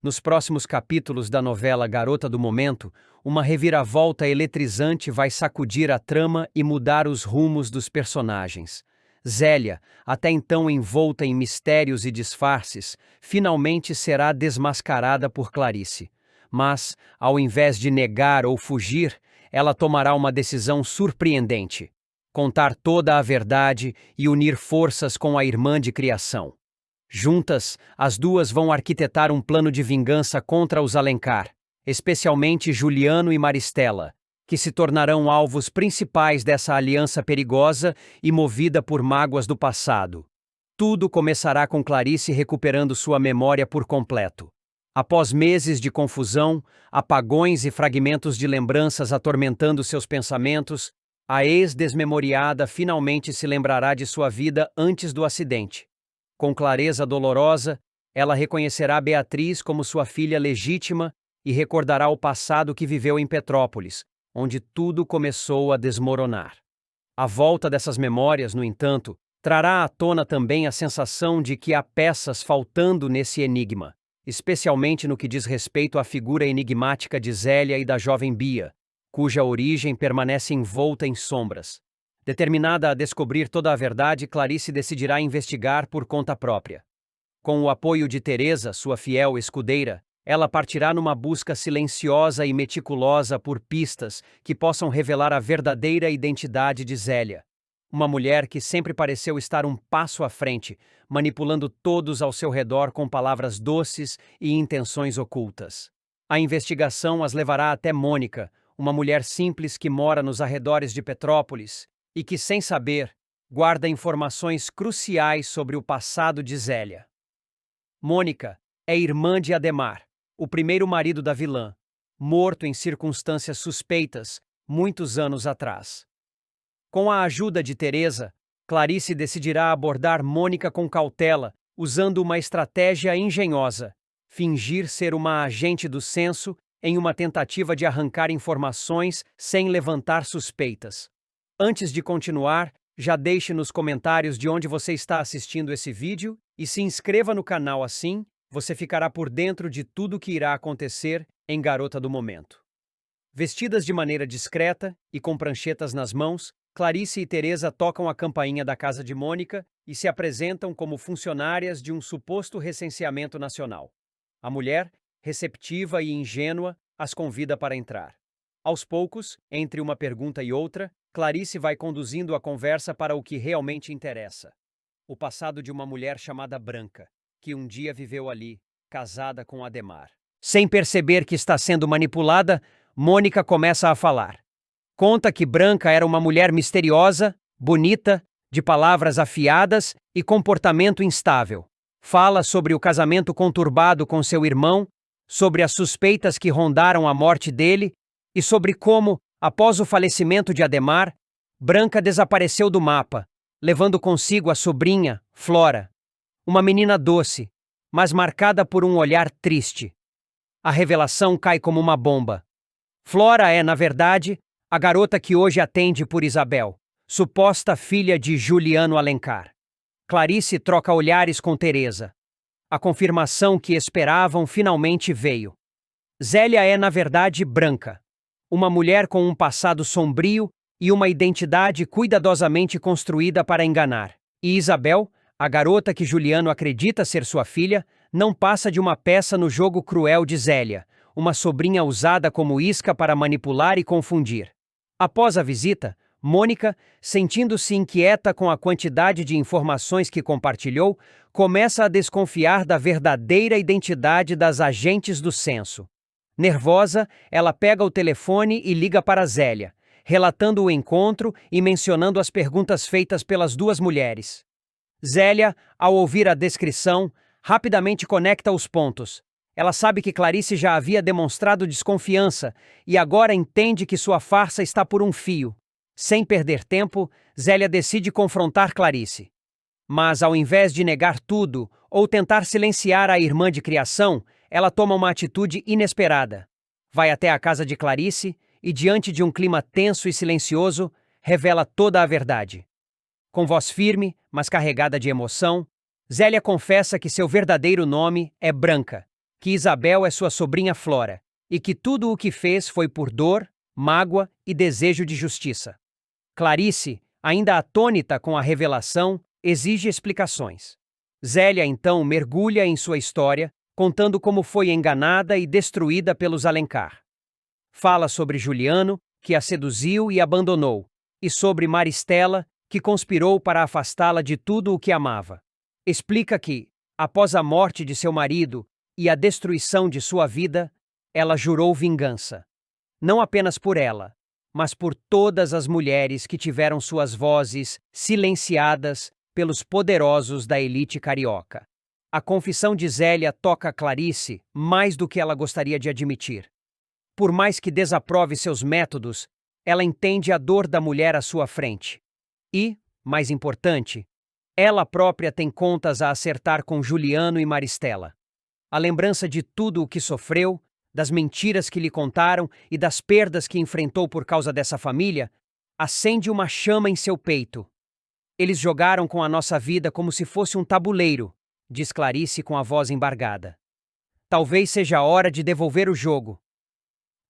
Nos próximos capítulos da novela Garota do Momento, uma reviravolta eletrizante vai sacudir a trama e mudar os rumos dos personagens. Zélia, até então envolta em mistérios e disfarces, finalmente será desmascarada por Clarice. Mas, ao invés de negar ou fugir, ela tomará uma decisão surpreendente: contar toda a verdade e unir forças com a irmã de criação. Juntas, as duas vão arquitetar um plano de vingança contra os Alencar, especialmente Juliano e Maristela, que se tornarão alvos principais dessa aliança perigosa e movida por mágoas do passado. Tudo começará com Clarice recuperando sua memória por completo. Após meses de confusão, apagões e fragmentos de lembranças atormentando seus pensamentos, a ex-desmemoriada finalmente se lembrará de sua vida antes do acidente. Com clareza dolorosa, ela reconhecerá Beatriz como sua filha legítima e recordará o passado que viveu em Petrópolis, onde tudo começou a desmoronar. A volta dessas memórias, no entanto, trará à tona também a sensação de que há peças faltando nesse enigma, especialmente no que diz respeito à figura enigmática de Zélia e da jovem Bia, cuja origem permanece envolta em sombras. Determinada a descobrir toda a verdade, Clarice decidirá investigar por conta própria. Com o apoio de Teresa, sua fiel escudeira, ela partirá numa busca silenciosa e meticulosa por pistas que possam revelar a verdadeira identidade de Zélia. Uma mulher que sempre pareceu estar um passo à frente, manipulando todos ao seu redor com palavras doces e intenções ocultas. A investigação as levará até Mônica, uma mulher simples que mora nos arredores de Petrópolis e que, sem saber, guarda informações cruciais sobre o passado de Zélia. Mônica é irmã de Ademar, o primeiro marido da vilã, morto em circunstâncias suspeitas muitos anos atrás. Com a ajuda de Teresa, Clarice decidirá abordar Mônica com cautela, usando uma estratégia engenhosa: fingir ser uma agente do censo em uma tentativa de arrancar informações sem levantar suspeitas. Antes de continuar, já deixe nos comentários de onde você está assistindo esse vídeo e se inscreva no canal, assim você ficará por dentro de tudo o que irá acontecer em Garota do Momento. Vestidas de maneira discreta e com pranchetas nas mãos, Clarice e Teresa tocam a campainha da casa de Mônica e se apresentam como funcionárias de um suposto recenseamento nacional. A mulher, receptiva e ingênua, as convida para entrar. Aos poucos, entre uma pergunta e outra, Clarice vai conduzindo a conversa para o que realmente interessa: o passado de uma mulher chamada Branca, que um dia viveu ali, casada com Ademar. Sem perceber que está sendo manipulada, Mônica começa a falar. Conta que Branca era uma mulher misteriosa, bonita, de palavras afiadas e comportamento instável. Fala sobre o casamento conturbado com seu irmão, sobre as suspeitas que rondaram a morte dele e sobre como, após o falecimento de Ademar, Branca desapareceu do mapa, levando consigo a sobrinha, Flora. Uma menina doce, mas marcada por um olhar triste. A revelação cai como uma bomba. Flora é, na verdade, a garota que hoje atende por Isabel, suposta filha de Juliano Alencar. Clarice troca olhares com Teresa. A confirmação que esperavam finalmente veio. Zélia é, na verdade, Branca, uma mulher com um passado sombrio e uma identidade cuidadosamente construída para enganar. E Isabel, a garota que Juliano acredita ser sua filha, não passa de uma peça no jogo cruel de Zélia, uma sobrinha usada como isca para manipular e confundir. Após a visita, Mônica, sentindo-se inquieta com a quantidade de informações que compartilhou, começa a desconfiar da verdadeira identidade das agentes do censo. Nervosa, ela pega o telefone e liga para Zélia, relatando o encontro e mencionando as perguntas feitas pelas duas mulheres. Zélia, ao ouvir a descrição, rapidamente conecta os pontos. Ela sabe que Clarice já havia demonstrado desconfiança e agora entende que sua farsa está por um fio. Sem perder tempo, Zélia decide confrontar Clarice. Mas, ao invés de negar tudo ou tentar silenciar a irmã de criação, ela toma uma atitude inesperada. Vai até a casa de Clarice e, diante de um clima tenso e silencioso, revela toda a verdade. Com voz firme, mas carregada de emoção, Zélia confessa que seu verdadeiro nome é Branca, que Isabel é sua sobrinha Flora, e que tudo o que fez foi por dor, mágoa e desejo de justiça. Clarice, ainda atônita com a revelação, exige explicações. Zélia então mergulha em sua história, contando como foi enganada e destruída pelos Alencar. Fala sobre Juliano, que a seduziu e abandonou, e sobre Maristela, que conspirou para afastá-la de tudo o que amava. Explica que, após a morte de seu marido e a destruição de sua vida, ela jurou vingança. Não apenas por ela, mas por todas as mulheres que tiveram suas vozes silenciadas pelos poderosos da elite carioca. A confissão de Zélia toca Clarice mais do que ela gostaria de admitir. Por mais que desaprove seus métodos, ela entende a dor da mulher à sua frente. E, mais importante, ela própria tem contas a acertar com Juliano e Maristela. A lembrança de tudo o que sofreu, das mentiras que lhe contaram e das perdas que enfrentou por causa dessa família, acende uma chama em seu peito. Eles jogaram com a nossa vida como se fosse um tabuleiro, diz Clarice com a voz embargada. Talvez seja a hora de devolver o jogo.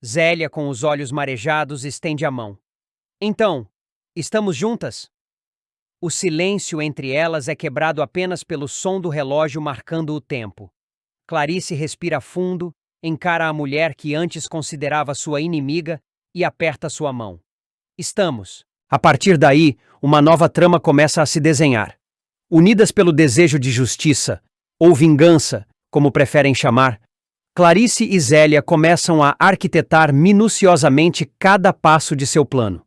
Zélia, com os olhos marejados, estende a mão. Então, estamos juntas? O silêncio entre elas é quebrado apenas pelo som do relógio marcando o tempo. Clarice respira fundo, encara a mulher que antes considerava sua inimiga e aperta sua mão. Estamos. A partir daí, uma nova trama começa a se desenhar. Unidas pelo desejo de justiça, ou vingança, como preferem chamar, Clarice e Zélia começam a arquitetar minuciosamente cada passo de seu plano.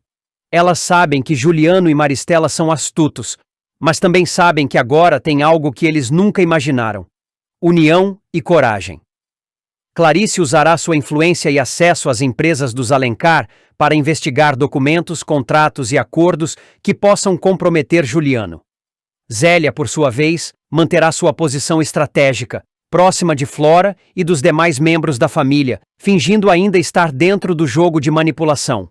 Elas sabem que Juliano e Maristela são astutos, mas também sabem que agora tem algo que eles nunca imaginaram: união e coragem. Clarice usará sua influência e acesso às empresas dos Alencar para investigar documentos, contratos e acordos que possam comprometer Juliano. Zélia, por sua vez, manterá sua posição estratégica, próxima de Flora e dos demais membros da família, fingindo ainda estar dentro do jogo de manipulação.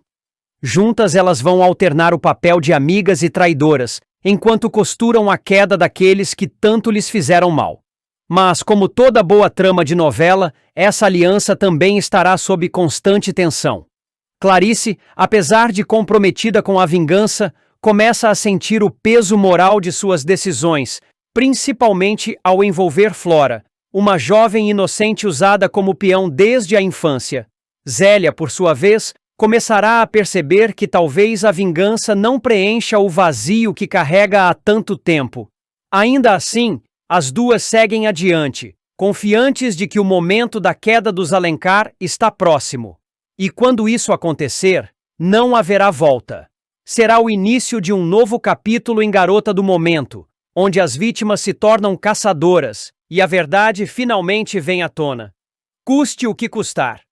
Juntas elas vão alternar o papel de amigas e traidoras, enquanto costuram a queda daqueles que tanto lhes fizeram mal. Mas, como toda boa trama de novela, essa aliança também estará sob constante tensão. Clarice, apesar de comprometida com a vingança, começa a sentir o peso moral de suas decisões, principalmente ao envolver Flora, uma jovem inocente usada como peão desde a infância. Zélia, por sua vez, começará a perceber que talvez a vingança não preencha o vazio que carrega há tanto tempo. Ainda assim, as duas seguem adiante, confiantes de que o momento da queda dos Alencar está próximo. E quando isso acontecer, não haverá volta. Será o início de um novo capítulo em Garota do Momento, onde as vítimas se tornam caçadoras e a verdade finalmente vem à tona. Custe o que custar.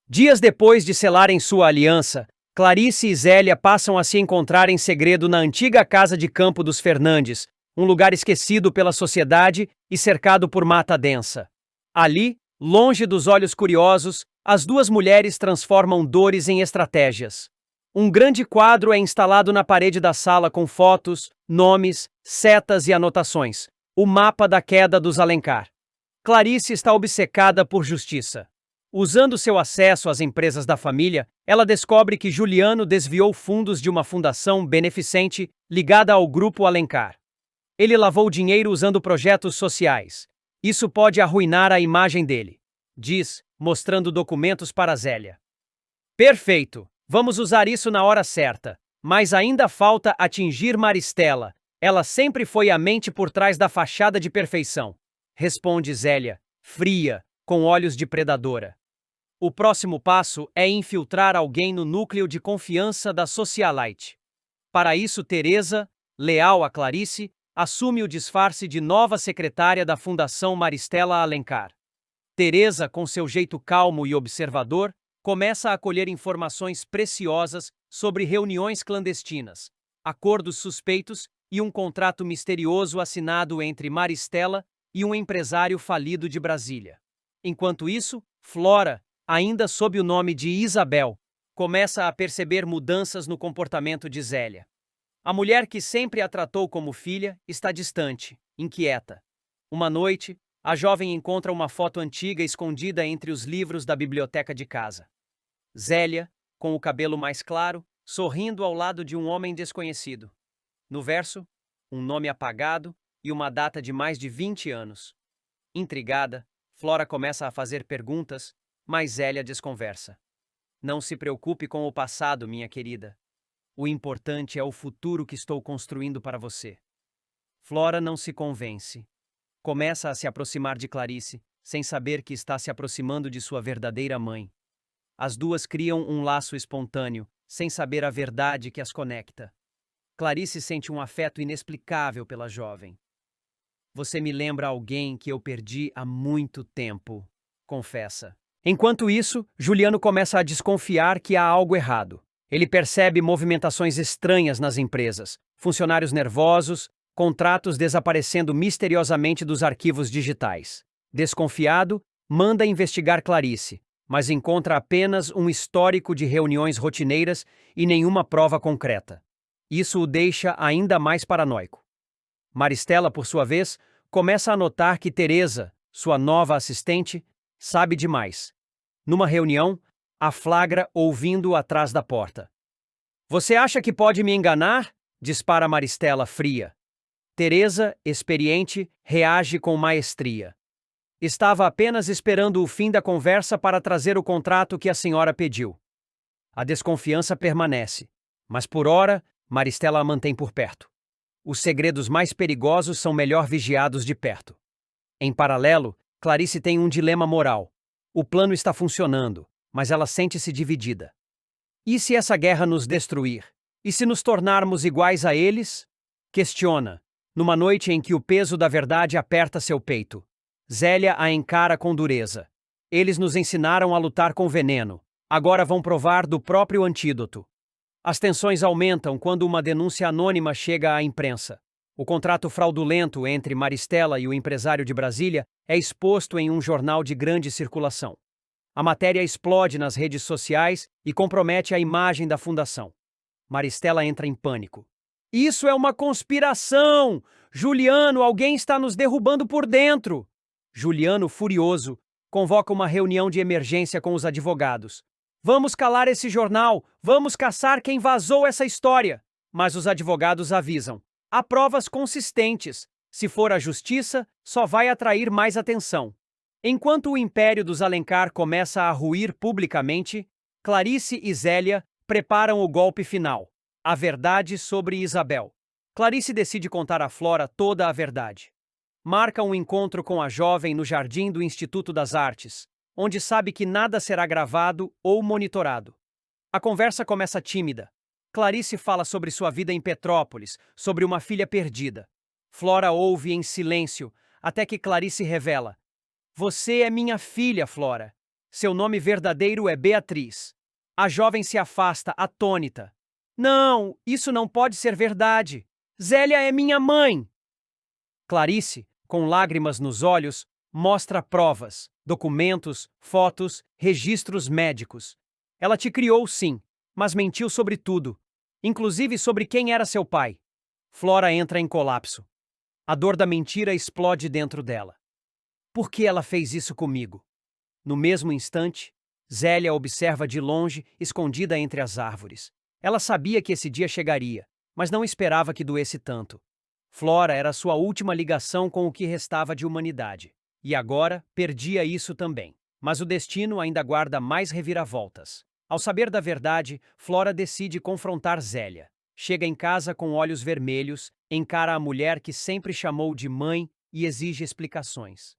Dias depois de selarem sua aliança, Clarice e Zélia passam a se encontrar em segredo na antiga casa de campo dos Fernandes, um lugar esquecido pela sociedade e cercado por mata densa. Ali, longe dos olhos curiosos, as duas mulheres transformam dores em estratégias. Um grande quadro é instalado na parede da sala com fotos, nomes, setas e anotações. O mapa da queda dos Alencar. Clarice está obcecada por justiça. Usando seu acesso às empresas da família, ela descobre que Juliano desviou fundos de uma fundação beneficente ligada ao Grupo Alencar. Ele lavou dinheiro usando projetos sociais. Isso pode arruinar a imagem dele, diz, mostrando documentos para Zélia. Perfeito! Vamos usar isso na hora certa. Mas ainda falta atingir Maristela. Ela sempre foi a mente por trás da fachada de perfeição. Responde Zélia, fria, com olhos de predadora. O próximo passo é infiltrar alguém no núcleo de confiança da socialite. Para isso, Teresa, leal a Clarice, assume o disfarce de nova secretária da Fundação Maristela Alencar. Teresa, com seu jeito calmo e observador, começa a colher informações preciosas sobre reuniões clandestinas, acordos suspeitos e um contrato misterioso assinado entre Maristela e um empresário falido de Brasília. Enquanto isso, Flora, ainda sob o nome de Isabel, começa a perceber mudanças no comportamento de Zélia. A mulher que sempre a tratou como filha está distante, inquieta. Uma noite, A jovem encontra uma foto antiga escondida entre os livros da biblioteca de casa. Zélia, com o cabelo mais claro, sorrindo ao lado de um homem desconhecido. No verso, um nome apagado e uma data de mais de 20 anos. Intrigada, Flora começa a fazer perguntas, mas Zélia desconversa. Não se preocupe com o passado, minha querida. O importante é o futuro que estou construindo para você. Flora não se convence. Começa a se aproximar de Clarice, sem saber que está se aproximando de sua verdadeira mãe. As duas criam um laço espontâneo, sem saber a verdade que as conecta. Clarice sente um afeto inexplicável pela jovem. Você me lembra alguém que eu perdi há muito tempo, confessa. Enquanto isso, Juliano começa a desconfiar que há algo errado. Ele percebe movimentações estranhas nas empresas, funcionários nervosos, contratos desaparecendo misteriosamente dos arquivos digitais. Desconfiado, manda investigar Clarice, mas encontra apenas um histórico de reuniões rotineiras e nenhuma prova concreta. Isso o deixa ainda mais paranoico. Maristela, por sua vez, começa a notar que Teresa, sua nova assistente, sabe demais. Numa reunião, a flagra ouvindo-o atrás da porta. Você acha que pode me enganar? Dispara Maristela fria. Teresa, experiente, reage com maestria. Estava apenas esperando o fim da conversa para trazer o contrato que a senhora pediu. A desconfiança permanece, mas por ora, Maristela a mantém por perto. Os segredos mais perigosos são melhor vigiados de perto. Em paralelo, Clarice tem um dilema moral. O plano está funcionando, mas ela sente-se dividida. E se essa guerra nos destruir? E se nos tornarmos iguais a eles? Questiona, numa noite em que o peso da verdade aperta seu peito. Zélia a encara com dureza. Eles nos ensinaram a lutar com veneno. Agora vão provar do próprio antídoto. As tensões aumentam quando uma denúncia anônima chega à imprensa. O contrato fraudulento entre Maristela e o empresário de Brasília é exposto em um jornal de grande circulação. A matéria explode nas redes sociais e compromete a imagem da fundação. Maristela entra em pânico. Isso é uma conspiração! Juliano, alguém está nos derrubando por dentro! Juliano, furioso, convoca uma reunião de emergência com os advogados. Vamos calar esse jornal! Vamos caçar quem vazou essa história! Mas os advogados avisam. Há provas consistentes. Se for a justiça, só vai atrair mais atenção. Enquanto o império dos Alencar começa a ruir publicamente, Clarice e Zélia preparam o golpe final. A verdade sobre Isabel. Clarice decide contar a Flora toda a verdade. Marca um encontro com a jovem no jardim do Instituto das Artes, onde sabe que nada será gravado ou monitorado. A conversa começa tímida. Clarice fala sobre sua vida em Petrópolis, sobre uma filha perdida. Flora ouve em silêncio, até que Clarice revela. Você é minha filha, Flora. Seu nome verdadeiro é Beatriz. A jovem se afasta, atônita. Não, isso não pode ser verdade. Zélia é minha mãe. Clarice, com lágrimas nos olhos, mostra provas, documentos, fotos, registros médicos. Ela te criou, sim, mas mentiu sobre tudo, inclusive sobre quem era seu pai. Flora entra em colapso. A dor da mentira explode dentro dela. Por que ela fez isso comigo? No mesmo instante, Zélia observa de longe, escondida entre as árvores. Ela sabia que esse dia chegaria, mas não esperava que doesse tanto. Flora era sua última ligação com o que restava de humanidade. E agora, perdia isso também. Mas o destino ainda guarda mais reviravoltas. Ao saber da verdade, Flora decide confrontar Zélia. Chega em casa com olhos vermelhos, encara a mulher que sempre chamou de mãe e exige explicações.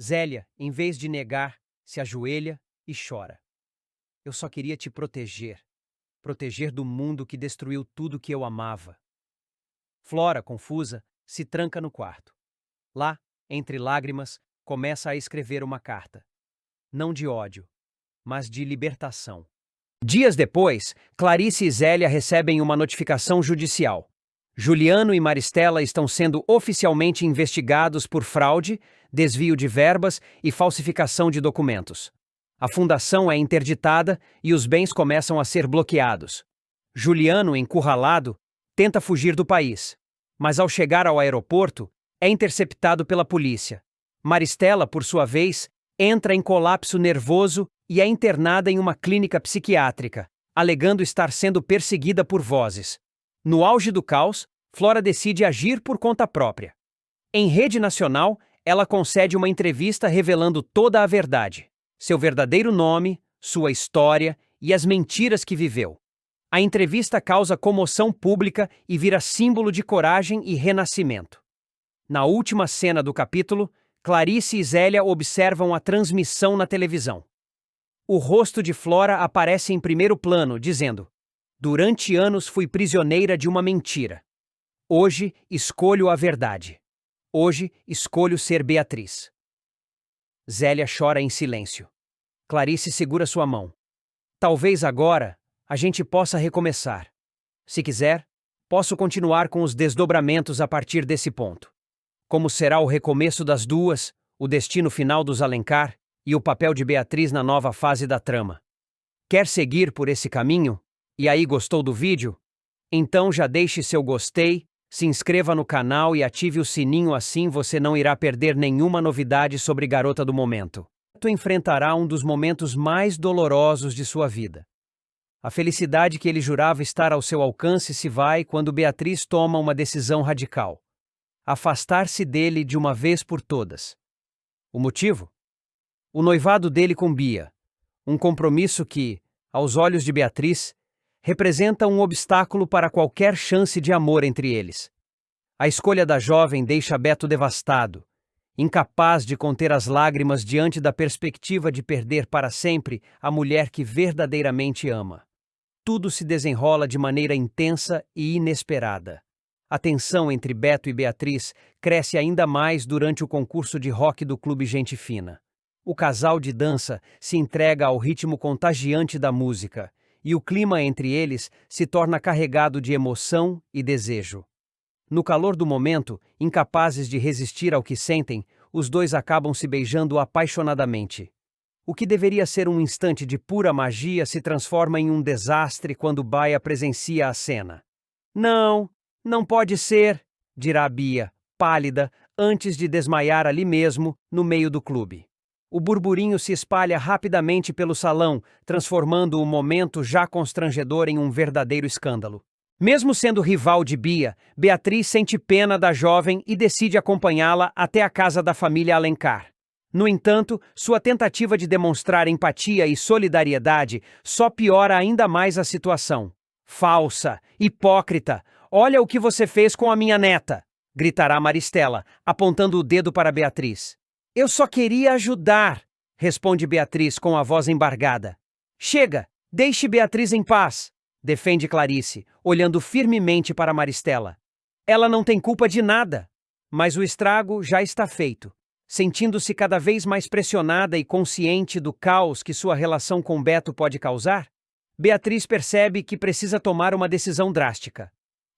Zélia, em vez de negar, se ajoelha e chora. Eu só queria te proteger. Proteger do mundo que destruiu tudo que eu amava. Flora, confusa, se tranca no quarto. Lá, entre lágrimas, começa a escrever uma carta. Não de ódio, mas de libertação. Dias depois, Clarice e Zélia recebem uma notificação judicial. Juliano e Maristela estão sendo oficialmente investigados por fraude, desvio de verbas e falsificação de documentos. A fundação é interditada e os bens começam a ser bloqueados. Juliano, encurralado, tenta fugir do país, mas ao chegar ao aeroporto, é interceptado pela polícia. Maristela, por sua vez, entra em colapso nervoso e é internada em uma clínica psiquiátrica, alegando estar sendo perseguida por vozes. No auge do caos, Flora decide agir por conta própria. Em rede nacional, ela concede uma entrevista revelando toda a verdade: seu verdadeiro nome, sua história e as mentiras que viveu. A entrevista causa comoção pública e vira símbolo de coragem e renascimento. Na última cena do capítulo, Clarice e Zélia observam a transmissão na televisão. O rosto de Flora aparece em primeiro plano, dizendo: "Durante anos fui prisioneira de uma mentira. Hoje escolho a verdade. Hoje escolho ser Beatriz." Zélia chora em silêncio. Clarice segura sua mão. "Talvez agora a gente possa recomeçar. Se quiser, posso continuar com os desdobramentos a partir desse ponto. Como será o recomeço das duas, o destino final dos Alencar e o papel de Beatriz na nova fase da trama. Quer seguir por esse caminho? E aí, gostou do vídeo? Então já deixe seu gostei, se inscreva no canal e ative o sininho, assim você não irá perder nenhuma novidade sobre Garota do Momento. Tu enfrentará um dos momentos mais dolorosos de sua vida. A felicidade que ele jurava estar ao seu alcance se vai quando Beatriz toma uma decisão radical: afastar-se dele de uma vez por todas. O motivo? O noivado dele com Bia, um compromisso que, aos olhos de Beatriz, representa um obstáculo para qualquer chance de amor entre eles. A escolha da jovem deixa Beto devastado, incapaz de conter as lágrimas diante da perspectiva de perder para sempre a mulher que verdadeiramente ama. Tudo se desenrola de maneira intensa e inesperada. A tensão entre Beto e Beatriz cresce ainda mais durante o concurso de rock do Clube Gente Fina. O casal de dança se entrega ao ritmo contagiante da música, e o clima entre eles se torna carregado de emoção e desejo. No calor do momento, incapazes de resistir ao que sentem, os dois acabam se beijando apaixonadamente. O que deveria ser um instante de pura magia se transforma em um desastre quando Baia presencia a cena. "Não, não pode ser", dirá Bia, pálida, antes de desmaiar ali mesmo, no meio do clube. O burburinho se espalha rapidamente pelo salão, transformando o momento já constrangedor em um verdadeiro escândalo. Mesmo sendo rival de Bia, Beatriz sente pena da jovem e decide acompanhá-la até a casa da família Alencar. No entanto, sua tentativa de demonstrar empatia e solidariedade só piora ainda mais a situação. "Falsa, hipócrita, olha o que você fez com a minha neta", gritará Maristela, apontando o dedo para Beatriz. "Eu só queria ajudar", responde Beatriz com a voz embargada. "Chega, deixe Beatriz em paz", defende Clarice, olhando firmemente para Maristela. Ela não tem culpa de nada, mas o estrago já está feito. Sentindo-se cada vez mais pressionada e consciente do caos que sua relação com Beto pode causar, Beatriz percebe que precisa tomar uma decisão drástica.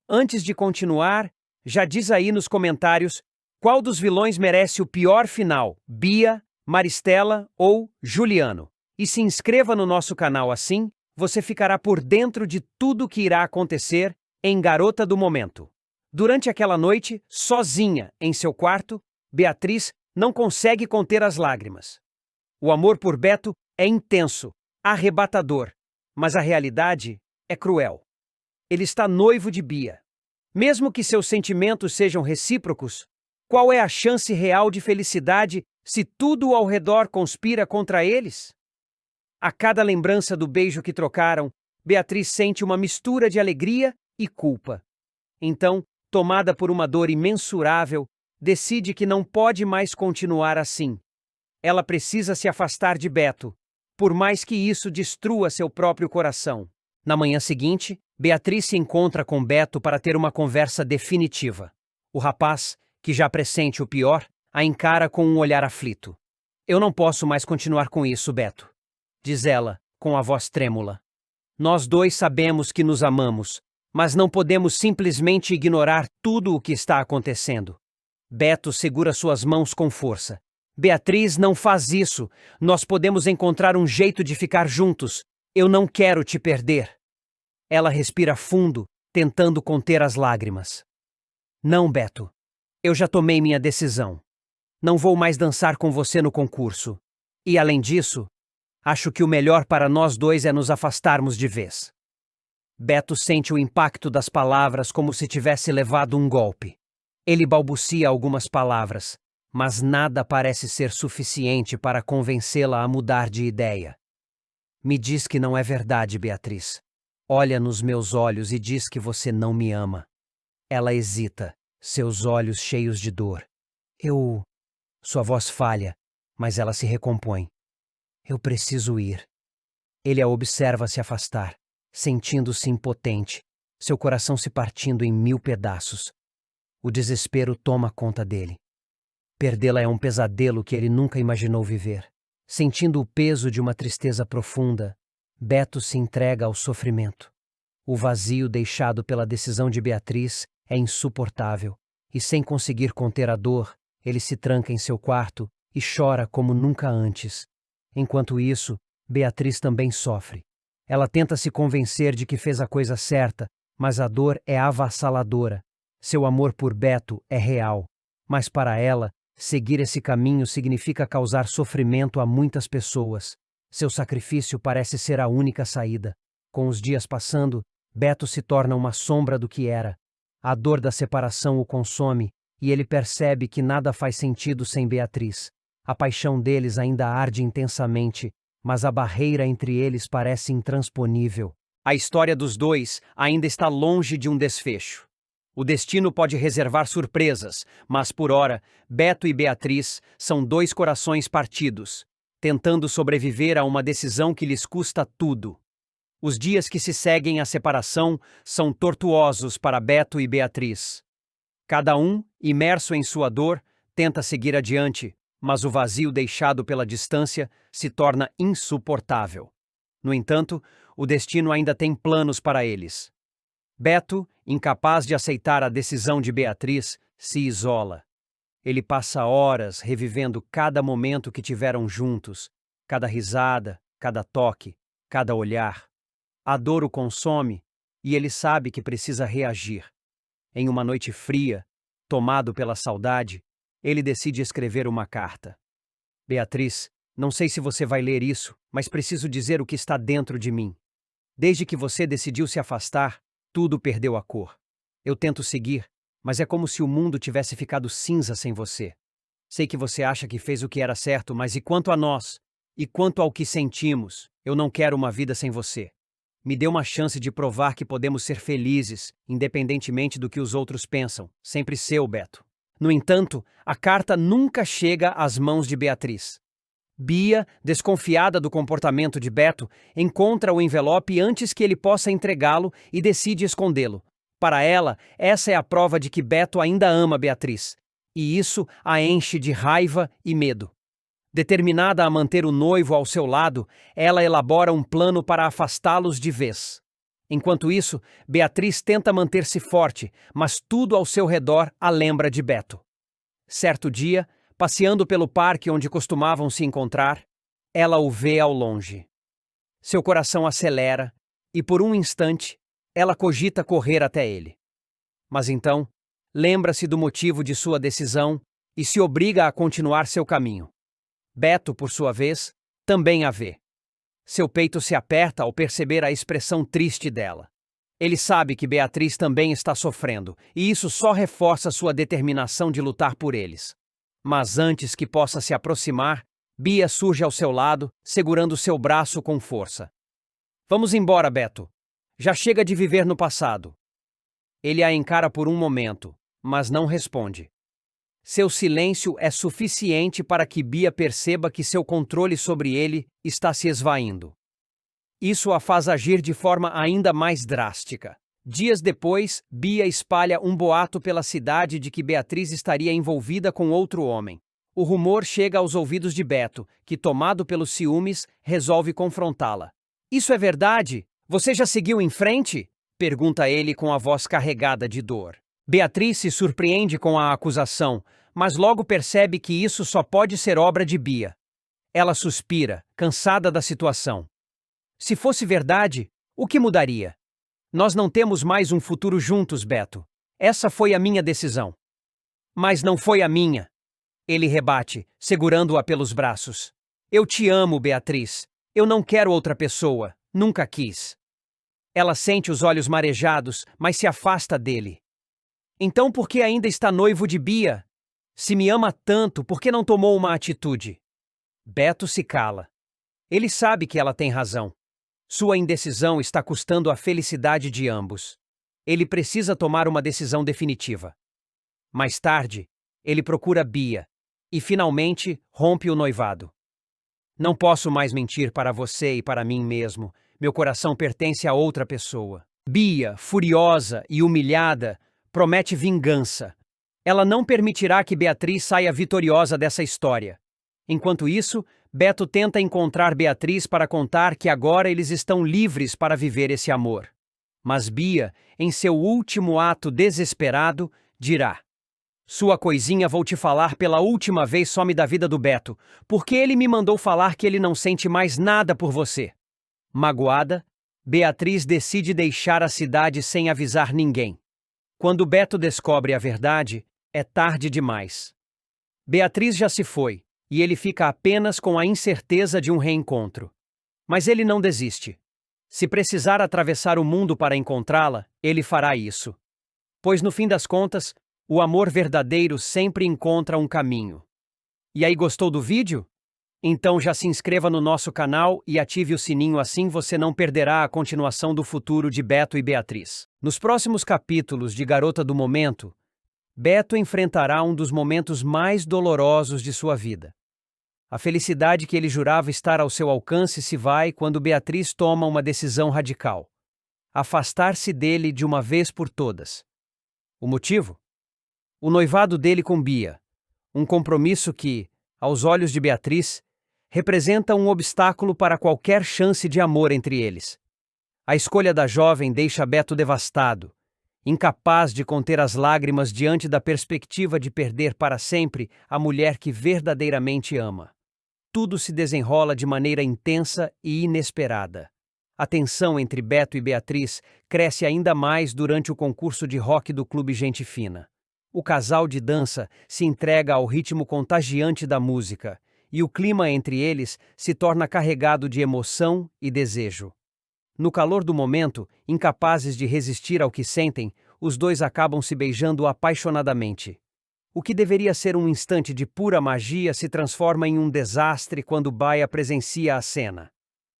Antes de continuar, já diz aí nos comentários qual dos vilões merece o pior final: Bia, Maristela ou Juliano. E se inscreva no nosso canal, assim você ficará por dentro de tudo o que irá acontecer em Garota do Momento. Durante aquela noite, sozinha em seu quarto, Beatriz não consegue conter as lágrimas. O amor por Beto é intenso, arrebatador, mas a realidade é cruel. Ele está noivo de Bia. Mesmo que seus sentimentos sejam recíprocos, qual é a chance real de felicidade se tudo ao redor conspira contra eles? A cada lembrança do beijo que trocaram, Beatriz sente uma mistura de alegria e culpa. Então, tomada por uma dor imensurável, decide que não pode mais continuar assim. Ela precisa se afastar de Beto, por mais que isso destrua seu próprio coração. Na manhã seguinte, Beatriz se encontra com Beto para ter uma conversa definitiva. O rapaz, que já pressente o pior, a encara com um olhar aflito. "Eu não posso mais continuar com isso, Beto", diz ela, com a voz trêmula. "Nós dois sabemos que nos amamos, mas não podemos simplesmente ignorar tudo o que está acontecendo." Beto segura suas mãos com força. "Beatriz, não faz isso. Nós podemos encontrar um jeito de ficar juntos. Eu não quero te perder." Ela respira fundo, tentando conter as lágrimas. "Não, Beto. Eu já tomei minha decisão. Não vou mais dançar com você no concurso. E além disso, acho que o melhor para nós dois é nos afastarmos de vez. Beto sente o impacto das palavras como se tivesse levado um golpe. Ele balbucia algumas palavras, mas nada parece ser suficiente para convencê-la a mudar de ideia. Me diz que não é verdade, Beatriz. Olha nos meus olhos e diz que você não me ama. Ela hesita, seus olhos cheios de dor. Sua voz falha, mas ela se recompõe. Eu preciso ir. Ele a observa se afastar, sentindo-se impotente, seu coração se partindo em 1000 pedaços. O desespero toma conta dele. Perdê-la é um pesadelo que ele nunca imaginou viver. Sentindo o peso de uma tristeza profunda, Beto se entrega ao sofrimento. O vazio deixado pela decisão de Beatriz é insuportável, e sem conseguir conter a dor, ele se tranca em seu quarto e chora como nunca antes. Enquanto isso, Beatriz também sofre. Ela tenta se convencer de que fez a coisa certa, mas a dor é avassaladora. Seu amor por Beto é real, mas para ela, seguir esse caminho significa causar sofrimento a muitas pessoas. Seu sacrifício parece ser a única saída. Com os dias passando, Beto se torna uma sombra do que era. A dor da separação o consome, e ele percebe que nada faz sentido sem Beatriz. A paixão deles ainda arde intensamente, mas a barreira entre eles parece intransponível. A história dos dois ainda está longe de um desfecho. O destino pode reservar surpresas, mas por ora, Beto e Beatriz são dois corações partidos, tentando sobreviver a uma decisão que lhes custa tudo. Os dias que se seguem à separação são tortuosos para Beto e Beatriz. Cada um, imerso em sua dor, tenta seguir adiante, mas o vazio deixado pela distância se torna insuportável. No entanto, o destino ainda tem planos para eles. Beto, incapaz de aceitar a decisão de Beatriz, se isola. Ele passa horas revivendo cada momento que tiveram juntos, cada risada, cada toque, cada olhar. A dor o consome e ele sabe que precisa reagir. Em uma noite fria, tomado pela saudade, ele decide escrever uma carta. Beatriz, não sei se você vai ler isso, mas preciso dizer o que está dentro de mim. Desde que você decidiu se afastar, tudo perdeu a cor. Eu tento seguir, mas é como se o mundo tivesse ficado cinza sem você. Sei que você acha que fez o que era certo, mas e quanto a nós? E quanto ao que sentimos? Eu não quero uma vida sem você. Me dê uma chance de provar que podemos ser felizes, independentemente do que os outros pensam. Sempre seu, Beto. No entanto, a carta nunca chega às mãos de Beatriz. Bia, desconfiada do comportamento de Beto, encontra o envelope antes que ele possa entregá-lo e decide escondê-lo. Para ela, essa é a prova de que Beto ainda ama Beatriz, e isso a enche de raiva e medo. Determinada a manter o noivo ao seu lado, ela elabora um plano para afastá-los de vez. Enquanto isso, Beatriz tenta manter-se forte, mas tudo ao seu redor a lembra de Beto. Certo dia, passeando pelo parque onde costumavam se encontrar, ela o vê ao longe. Seu coração acelera e, por um instante, ela cogita correr até ele. Mas então, lembra-se do motivo de sua decisão e se obriga a continuar seu caminho. Beto, por sua vez, também a vê. Seu peito se aperta ao perceber a expressão triste dela. Ele sabe que Beatriz também está sofrendo, e isso só reforça sua determinação de lutar por eles. Mas antes que possa se aproximar, Bia surge ao seu lado, segurando seu braço com força. Vamos embora, Beto. Já chega de viver no passado. Ele a encara por um momento, mas não responde. Seu silêncio é suficiente para que Bia perceba que seu controle sobre ele está se esvaindo. Isso a faz agir de forma ainda mais drástica. Dias depois, Bia espalha um boato pela cidade de que Beatriz estaria envolvida com outro homem. O rumor chega aos ouvidos de Beto, que, tomado pelos ciúmes, resolve confrontá-la. Isso é verdade? Você já seguiu em frente? Pergunta ele com a voz carregada de dor. Beatriz se surpreende com a acusação, mas logo percebe que isso só pode ser obra de Bia. Ela suspira, cansada da situação. Se fosse verdade, o que mudaria? Nós não temos mais um futuro juntos, Beto. Essa foi a minha decisão. Mas não foi a minha. Ele rebate, segurando-a pelos braços. Eu te amo, Beatriz. Eu não quero outra pessoa. Nunca quis. Ela sente os olhos marejados, mas se afasta dele. Então por que ainda está noivo de Bia? Se me ama tanto, por que não tomou uma atitude? Beto se cala. Ele sabe que ela tem razão. Sua indecisão está custando a felicidade de ambos. Ele precisa tomar uma decisão definitiva. Mais tarde, ele procura Bia e finalmente rompe o noivado. Não posso mais mentir para você e para mim mesmo. Meu coração pertence a outra pessoa. Bia, furiosa e humilhada, promete vingança. Ela não permitirá que Beatriz saia vitoriosa dessa história. Enquanto isso, Beto tenta encontrar Beatriz para contar que agora eles estão livres para viver esse amor. Mas Bia, em seu último ato desesperado, dirá: Sua coisinha vou te falar pela última vez, some da vida do Beto, porque ele me mandou falar que ele não sente mais nada por você. Magoada, Beatriz decide deixar a cidade sem avisar ninguém. Quando Beto descobre a verdade, é tarde demais. Beatriz já se foi, e ele fica apenas com a incerteza de um reencontro. Mas ele não desiste. Se precisar atravessar o mundo para encontrá-la, ele fará isso. Pois no fim das contas, o amor verdadeiro sempre encontra um caminho. E aí, gostou do vídeo? Então já se inscreva no nosso canal e ative o sininho, assim você não perderá a continuação do futuro de Beto e Beatriz. Nos próximos capítulos de Garota do Momento, Beto enfrentará um dos momentos mais dolorosos de sua vida. A felicidade que ele jurava estar ao seu alcance se vai quando Beatriz toma uma decisão radical: afastar-se dele de uma vez por todas. O motivo? O noivado dele com Bia, um compromisso que, aos olhos de Beatriz, representa um obstáculo para qualquer chance de amor entre eles. A escolha da jovem deixa Beto devastado, incapaz de conter as lágrimas diante da perspectiva de perder para sempre a mulher que verdadeiramente ama. Tudo se desenrola de maneira intensa e inesperada. A tensão entre Beto e Beatriz cresce ainda mais durante o concurso de rock do Clube Gente Fina. O casal de dança se entrega ao ritmo contagiante da música, e o clima entre eles se torna carregado de emoção e desejo. No calor do momento, incapazes de resistir ao que sentem, os dois acabam se beijando apaixonadamente. O que deveria ser um instante de pura magia se transforma em um desastre quando Baia presencia a cena.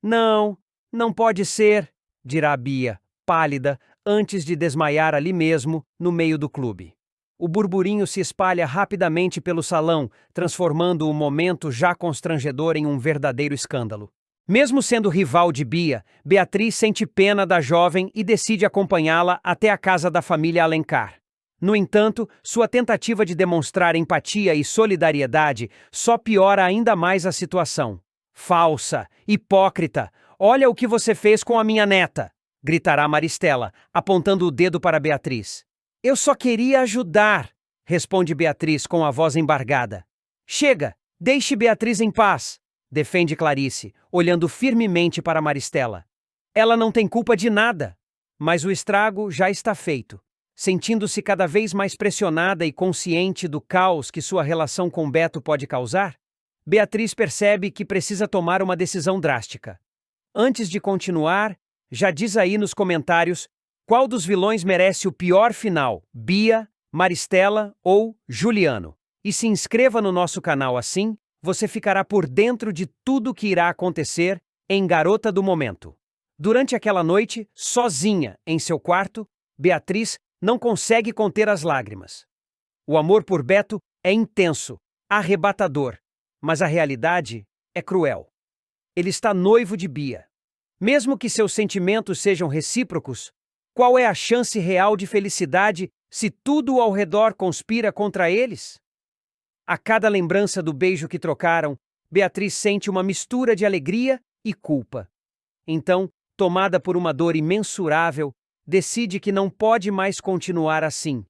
Não, não pode ser, dirá Bia, pálida, antes de desmaiar ali mesmo, no meio do clube. O burburinho se espalha rapidamente pelo salão, transformando o momento já constrangedor em um verdadeiro escândalo. Mesmo sendo rival de Bia, Beatriz sente pena da jovem e decide acompanhá-la até a casa da família Alencar. No entanto, sua tentativa de demonstrar empatia e solidariedade só piora ainda mais a situação. Falsa, hipócrita, olha o que você fez com a minha neta, gritará Maristela, apontando o dedo para Beatriz. Eu só queria ajudar, responde Beatriz com a voz embargada. Chega, deixe Beatriz em paz, defende Clarice, olhando firmemente para Maristela. Ela não tem culpa de nada, mas o estrago já está feito. Sentindo-se cada vez mais pressionada e consciente do caos que sua relação com Beto pode causar, Beatriz percebe que precisa tomar uma decisão drástica. Antes de continuar, já diz aí nos comentários qual dos vilões merece o pior final, Bia, Maristela ou Juliano. E se inscreva no nosso canal, assim você ficará por dentro de tudo o que irá acontecer em Garota do Momento. Durante aquela noite, sozinha em seu quarto, Beatriz não consegue conter as lágrimas. O amor por Beto é intenso, arrebatador, mas a realidade é cruel. Ele está noivo de Bia. Mesmo que seus sentimentos sejam recíprocos, qual é a chance real de felicidade se tudo ao redor conspira contra eles? A cada lembrança do beijo que trocaram, Beatriz sente uma mistura de alegria e culpa. Então, tomada por uma dor imensurável, decide que não pode mais continuar assim.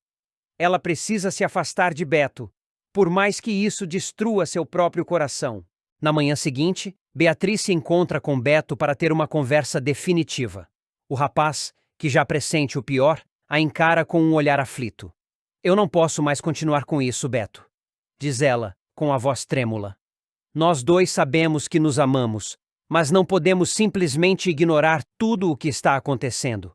Ela precisa se afastar de Beto, por mais que isso destrua seu próprio coração. Na manhã seguinte, Beatriz se encontra com Beto para ter uma conversa definitiva. O rapaz, que já pressente o pior, a encara com um olhar aflito. Eu não posso mais continuar com isso, Beto, diz ela, com a voz trêmula. Nós dois sabemos que nos amamos, mas não podemos simplesmente ignorar tudo o que está acontecendo.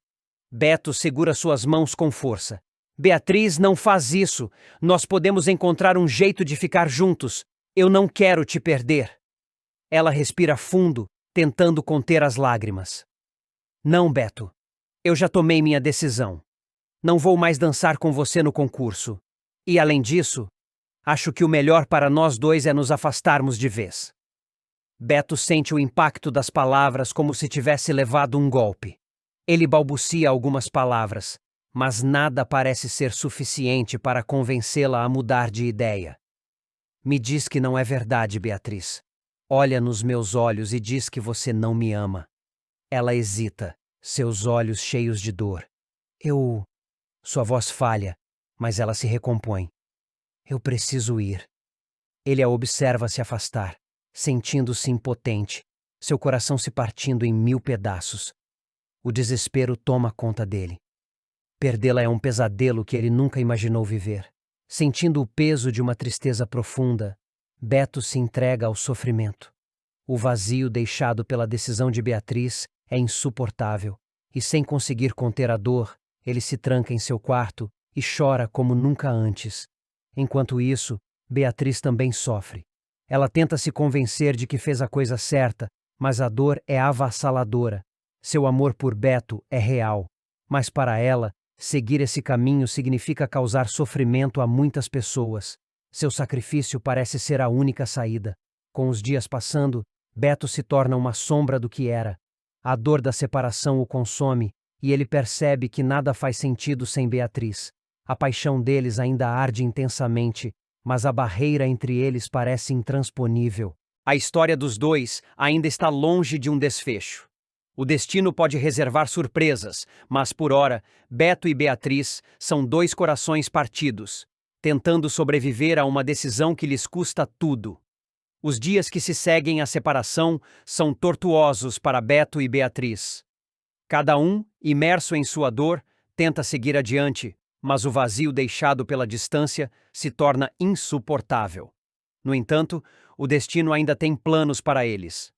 Beto segura suas mãos com força. Beatriz, não faz isso. Nós podemos encontrar um jeito de ficar juntos. Eu não quero te perder. Ela respira fundo, tentando conter as lágrimas. Não, Beto. Eu já tomei minha decisão. Não vou mais dançar com você no concurso. E além disso, acho que o melhor para nós dois é nos afastarmos de vez. Beto sente o impacto das palavras como se tivesse levado um golpe. Ele balbucia algumas palavras, mas nada parece ser suficiente para convencê-la a mudar de ideia. Me diz que não é verdade, Beatriz. Olha nos meus olhos e diz que você não me ama. Ela hesita, seus olhos cheios de dor. Sua voz falha, mas ela se recompõe. Eu preciso ir. Ele a observa se afastar, sentindo-se impotente, seu coração se partindo em 1000 pedaços. O desespero toma conta dele. Perdê-la é um pesadelo que ele nunca imaginou viver. Sentindo o peso de uma tristeza profunda, Beto se entrega ao sofrimento. O vazio deixado pela decisão de Beatriz é insuportável, e sem conseguir conter a dor, ele se tranca em seu quarto e chora como nunca antes. Enquanto isso, Beatriz também sofre. Ela tenta se convencer de que fez a coisa certa, mas a dor é avassaladora. Seu amor por Beto é real, mas para ela, seguir esse caminho significa causar sofrimento a muitas pessoas. Seu sacrifício parece ser a única saída. Com os dias passando, Beto se torna uma sombra do que era. A dor da separação o consome, e ele percebe que nada faz sentido sem Beatriz. A paixão deles ainda arde intensamente, mas a barreira entre eles parece intransponível. A história dos dois ainda está longe de um desfecho. O destino pode reservar surpresas, mas por ora, Beto e Beatriz são dois corações partidos, tentando sobreviver a uma decisão que lhes custa tudo. Os dias que se seguem à separação são tortuosos para Beto e Beatriz. Cada um, imerso em sua dor, tenta seguir adiante, mas o vazio deixado pela distância se torna insuportável. No entanto, o destino ainda tem planos para eles.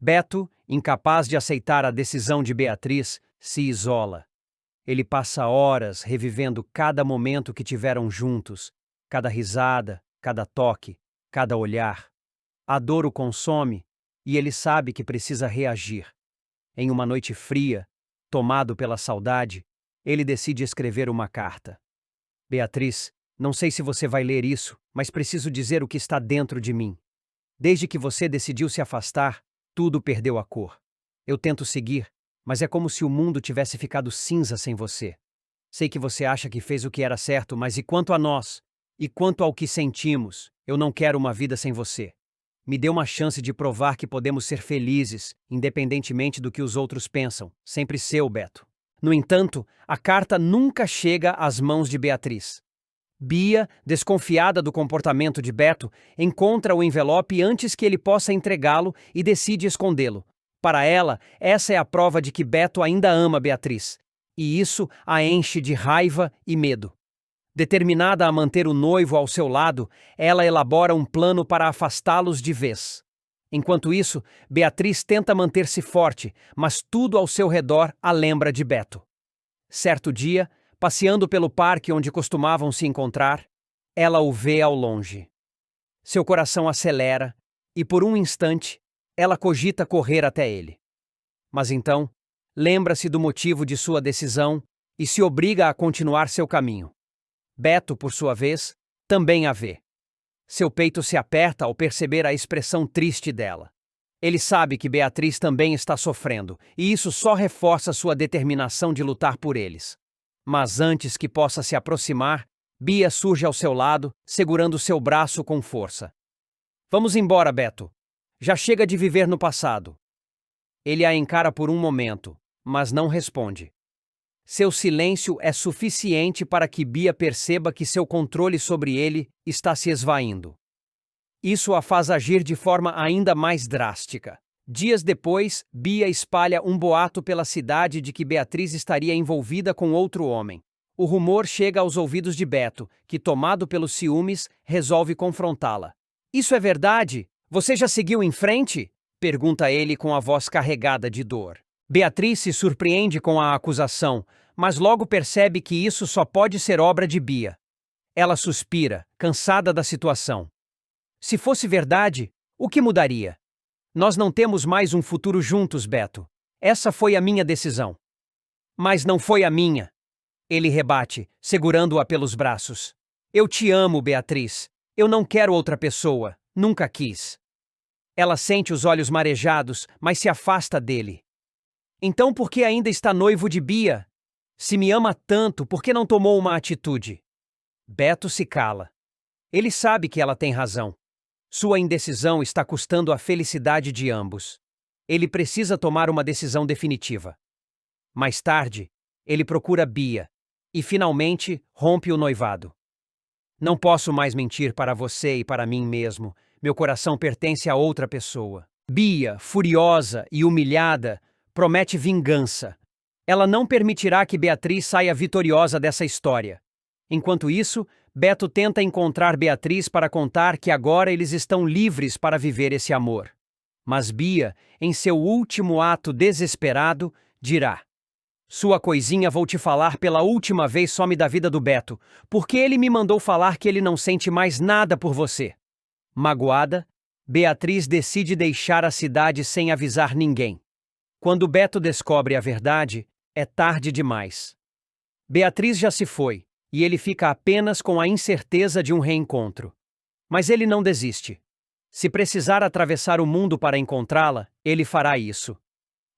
Beto, incapaz de aceitar a decisão de Beatriz, se isola. Ele passa horas revivendo cada momento que tiveram juntos, cada risada, cada toque, cada olhar. A dor o consome e ele sabe que precisa reagir. Em uma noite fria, tomado pela saudade, ele decide escrever uma carta. Beatriz, não sei se você vai ler isso, mas preciso dizer o que está dentro de mim. Desde que você decidiu se afastar, tudo perdeu a cor. Eu tento seguir, mas é como se o mundo tivesse ficado cinza sem você. Sei que você acha que fez o que era certo, mas e quanto a nós? E quanto ao que sentimos? Eu não quero uma vida sem você. Me dê uma chance de provar que podemos ser felizes, independentemente do que os outros pensam. Sempre seu, Beto. No entanto, a carta nunca chega às mãos de Beatriz. Bia, desconfiada do comportamento de Beto, encontra o envelope antes que ele possa entregá-lo e decide escondê-lo. Para ela, essa é a prova de que Beto ainda ama Beatriz, e isso a enche de raiva e medo. Determinada a manter o noivo ao seu lado, ela elabora um plano para afastá-los de vez. Enquanto isso, Beatriz tenta manter-se forte, mas tudo ao seu redor a lembra de Beto. Certo dia, passeando pelo parque onde costumavam se encontrar, ela o vê ao longe. Seu coração acelera e, por um instante, ela cogita correr até ele. Mas então, lembra-se do motivo de sua decisão e se obriga a continuar seu caminho. Beto, por sua vez, também a vê. Seu peito se aperta ao perceber a expressão triste dela. Ele sabe que Beatriz também está sofrendo, e isso só reforça sua determinação de lutar por eles. Mas antes que possa se aproximar, Bia surge ao seu lado, segurando seu braço com força. Vamos embora, Beto. Já chega de viver no passado. Ele a encara por um momento, mas não responde. Seu silêncio é suficiente para que Bia perceba que seu controle sobre ele está se esvaindo. Isso a faz agir de forma ainda mais drástica. Dias depois, Bia espalha um boato pela cidade de que Beatriz estaria envolvida com outro homem. O rumor chega aos ouvidos de Beto, que, tomado pelos ciúmes, resolve confrontá-la. Isso é verdade? Você já seguiu em frente? Pergunta ele com a voz carregada de dor. Beatriz se surpreende com a acusação, mas logo percebe que isso só pode ser obra de Bia. Ela suspira, cansada da situação. Se fosse verdade, o que mudaria? Nós não temos mais um futuro juntos, Beto. Essa foi a minha decisão. Mas não foi a minha. Ele rebate, segurando-a pelos braços. Eu te amo, Beatriz. Eu não quero outra pessoa. Nunca quis. Ela sente os olhos marejados, mas se afasta dele. Então por que ainda está noivo de Bia? Se me ama tanto, por que não tomou uma atitude? Beto se cala. Ele sabe que ela tem razão. Sua indecisão está custando a felicidade de ambos. Ele precisa tomar uma decisão definitiva. Mais tarde, ele procura Bia e finalmente rompe o noivado. Não posso mais mentir para você e para mim mesmo. Meu coração pertence a outra pessoa. Bia, furiosa e humilhada, promete vingança. Ela não permitirá que Beatriz saia vitoriosa dessa história. Enquanto isso, Beto tenta encontrar Beatriz para contar que agora eles estão livres para viver esse amor. Mas Bia, em seu último ato desesperado, dirá: Sua coisinha, vou te falar pela última vez, some da vida do Beto, porque ele me mandou falar que ele não sente mais nada por você. Magoada, Beatriz decide deixar a cidade sem avisar ninguém. Quando Beto descobre a verdade, é tarde demais. Beatriz já se foi, e ele fica apenas com a incerteza de um reencontro. Mas ele não desiste. Se precisar atravessar o mundo para encontrá-la, ele fará isso.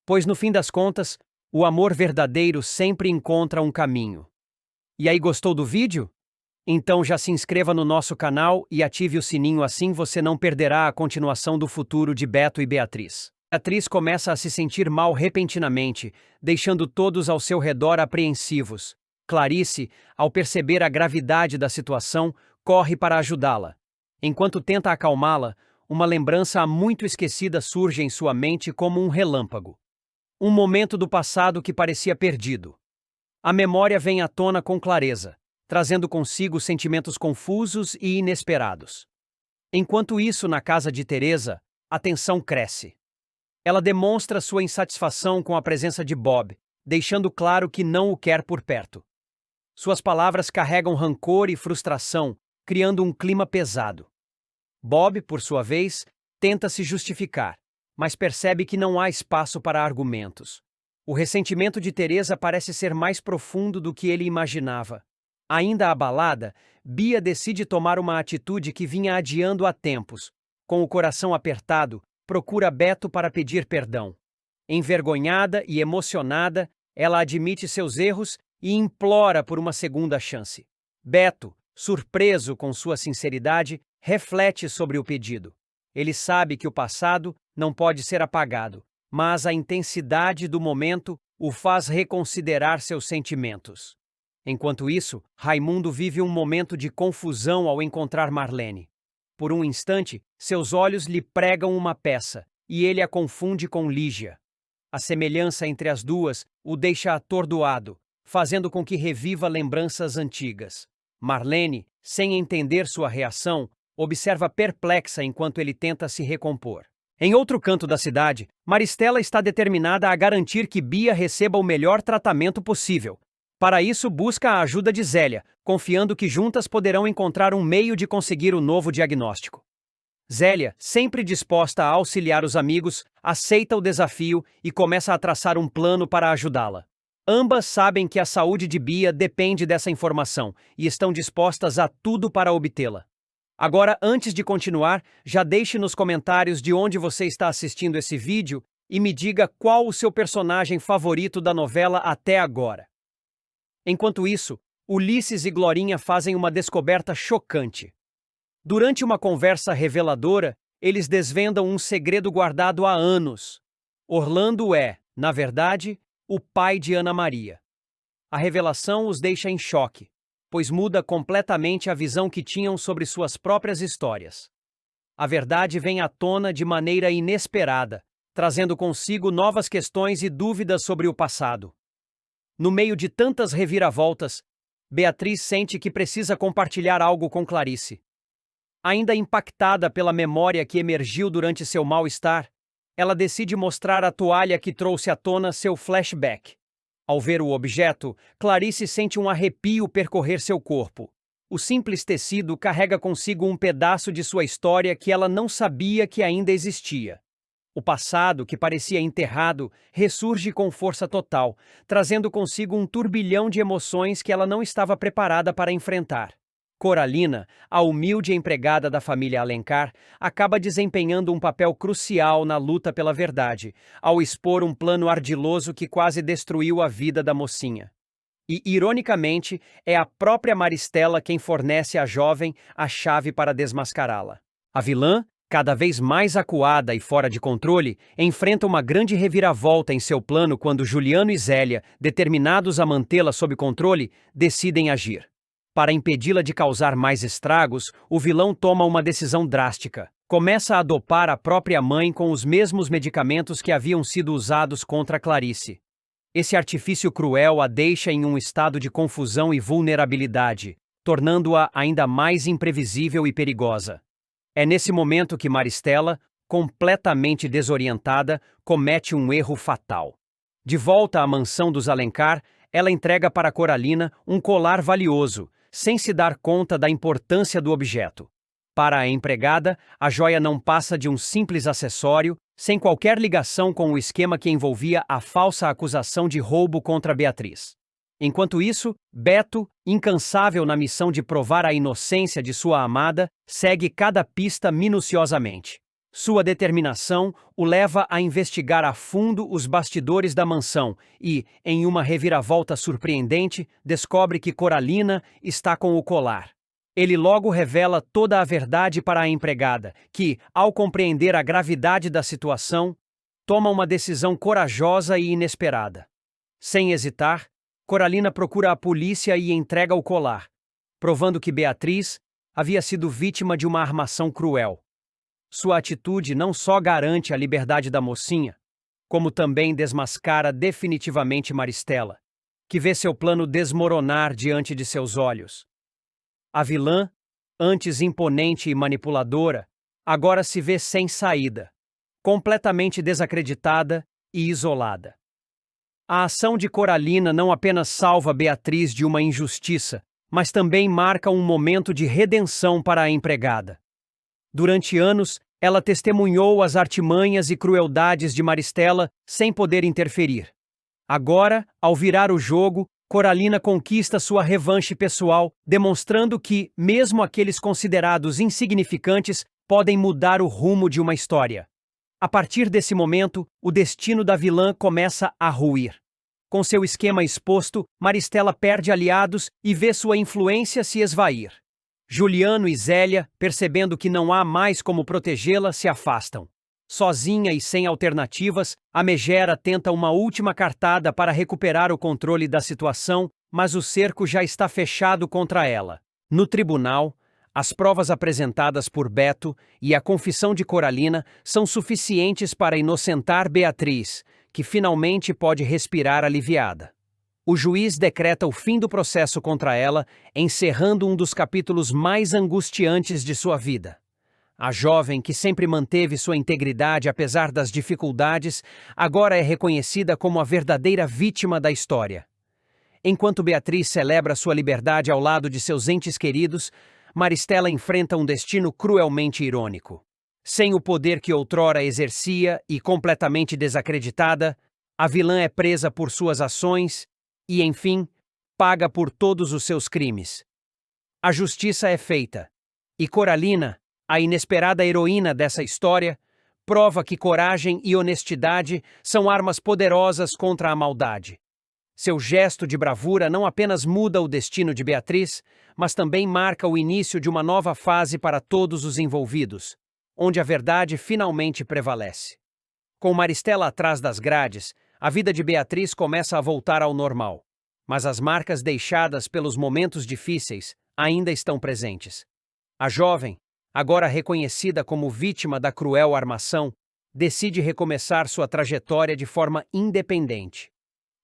Pois no fim das contas, o amor verdadeiro sempre encontra um caminho. E aí, gostou do vídeo? Então já se inscreva no nosso canal e ative o sininho, assim você não perderá a continuação do futuro de Beto e Beatriz. Beatriz começa a se sentir mal repentinamente, deixando todos ao seu redor apreensivos. Clarice, ao perceber a gravidade da situação, corre para ajudá-la. Enquanto tenta acalmá-la, uma lembrança há muito esquecida surge em sua mente como um relâmpago. Um momento do passado que parecia perdido. A memória vem à tona com clareza, trazendo consigo sentimentos confusos e inesperados. Enquanto isso, na casa de Teresa, a tensão cresce. Ela demonstra sua insatisfação com a presença de Bob, deixando claro que não o quer por perto. Suas palavras carregam rancor e frustração, criando um clima pesado. Bob, por sua vez, tenta se justificar, mas percebe que não há espaço para argumentos. O ressentimento de Teresa parece ser mais profundo do que ele imaginava. Ainda abalada, Bia decide tomar uma atitude que vinha adiando há tempos. Com o coração apertado, procura Beto para pedir perdão. Envergonhada e emocionada, ela admite seus erros e implora por uma segunda chance. Beto, surpreso com sua sinceridade, reflete sobre o pedido. Ele sabe que o passado não pode ser apagado, mas a intensidade do momento o faz reconsiderar seus sentimentos. Enquanto isso, Raimundo vive um momento de confusão ao encontrar Marlene. Por um instante, seus olhos lhe pregam uma peça, e ele a confunde com Lígia. A semelhança entre as duas o deixa atordoado, fazendo com que reviva lembranças antigas. Marlene, sem entender sua reação, observa perplexa enquanto ele tenta se recompor. Em outro canto da cidade, Maristela está determinada a garantir que Bia receba o melhor tratamento possível. Para isso, busca a ajuda de Zélia, confiando que juntas poderão encontrar um meio de conseguir o novo diagnóstico. Zélia, sempre disposta a auxiliar os amigos, aceita o desafio e começa a traçar um plano para ajudá-la. Ambas sabem que a saúde de Bia depende dessa informação e estão dispostas a tudo para obtê-la. Agora, antes de continuar, já deixe nos comentários de onde você está assistindo esse vídeo e me diga qual o seu personagem favorito da novela até agora. Enquanto isso, Ulisses e Glorinha fazem uma descoberta chocante. Durante uma conversa reveladora, eles desvendam um segredo guardado há anos. Orlando é, na verdade, o pai de Ana Maria. A revelação os deixa em choque, pois muda completamente a visão que tinham sobre suas próprias histórias. A verdade vem à tona de maneira inesperada, trazendo consigo novas questões e dúvidas sobre o passado. No meio de tantas reviravoltas, Beatriz sente que precisa compartilhar algo com Clarice. Ainda impactada pela memória que emergiu durante seu mal-estar, ela decide mostrar a toalha que trouxe à tona seu flashback. Ao ver o objeto, Clarice sente um arrepio percorrer seu corpo. O simples tecido carrega consigo um pedaço de sua história que ela não sabia que ainda existia. O passado, que parecia enterrado, ressurge com força total, trazendo consigo um turbilhão de emoções que ela não estava preparada para enfrentar. Coralina, a humilde empregada da família Alencar, acaba desempenhando um papel crucial na luta pela verdade, ao expor um plano ardiloso que quase destruiu a vida da mocinha. E, ironicamente, é a própria Maristela quem fornece à jovem a chave para desmascará-la. A vilã, cada vez mais acuada e fora de controle, enfrenta uma grande reviravolta em seu plano quando Juliano e Zélia, determinados a mantê-la sob controle, decidem agir. Para impedi-la de causar mais estragos, o vilão toma uma decisão drástica. Começa a dopar a própria mãe com os mesmos medicamentos que haviam sido usados contra Clarice. Esse artifício cruel a deixa em um estado de confusão e vulnerabilidade, tornando-a ainda mais imprevisível e perigosa. É nesse momento que Maristela, completamente desorientada, comete um erro fatal. De volta à mansão dos Alencar, ela entrega para Coralina um colar valioso, sem se dar conta da importância do objeto. Para a empregada, a joia não passa de um simples acessório, sem qualquer ligação com o esquema que envolvia a falsa acusação de roubo contra Beatriz. Enquanto isso, Beto, incansável na missão de provar a inocência de sua amada, segue cada pista minuciosamente. Sua determinação o leva a investigar a fundo os bastidores da mansão e, em uma reviravolta surpreendente, descobre que Coralina está com o colar. Ele logo revela toda a verdade para a empregada, que, ao compreender a gravidade da situação, toma uma decisão corajosa e inesperada. Sem hesitar, Coralina procura a polícia e entrega o colar, provando que Beatriz havia sido vítima de uma armação cruel. Sua atitude não só garante a liberdade da mocinha, como também desmascara definitivamente Maristela, que vê seu plano desmoronar diante de seus olhos. A vilã, antes imponente e manipuladora, agora se vê sem saída, completamente desacreditada e isolada. A ação de Coralina não apenas salva Beatriz de uma injustiça, mas também marca um momento de redenção para a empregada. Durante anos, ela testemunhou as artimanhas e crueldades de Maristela sem poder interferir. Agora, ao virar o jogo, Coralina conquista sua revanche pessoal, demonstrando que, mesmo aqueles considerados insignificantes, podem mudar o rumo de uma história. A partir desse momento, o destino da vilã começa a ruir. Com seu esquema exposto, Maristela perde aliados e vê sua influência se esvair. Juliano e Zélia, percebendo que não há mais como protegê-la, se afastam. Sozinha e sem alternativas, a megera tenta uma última cartada para recuperar o controle da situação, mas o cerco já está fechado contra ela. No tribunal, as provas apresentadas por Beto e a confissão de Coralina são suficientes para inocentar Beatriz, que finalmente pode respirar aliviada. O juiz decreta o fim do processo contra ela, encerrando um dos capítulos mais angustiantes de sua vida. A jovem, que sempre manteve sua integridade apesar das dificuldades, agora é reconhecida como a verdadeira vítima da história. Enquanto Beatriz celebra sua liberdade ao lado de seus entes queridos, Maristela enfrenta um destino cruelmente irônico. Sem o poder que outrora exercia e completamente desacreditada, a vilã é presa por suas ações e, enfim, paga por todos os seus crimes. A justiça é feita, e Coralina, a inesperada heroína dessa história, prova que coragem e honestidade são armas poderosas contra a maldade. Seu gesto de bravura não apenas muda o destino de Beatriz, mas também marca o início de uma nova fase para todos os envolvidos, onde a verdade finalmente prevalece. Com Maristela atrás das grades, a vida de Beatriz começa a voltar ao normal, mas as marcas deixadas pelos momentos difíceis ainda estão presentes. A jovem, agora reconhecida como vítima da cruel armação, decide recomeçar sua trajetória de forma independente.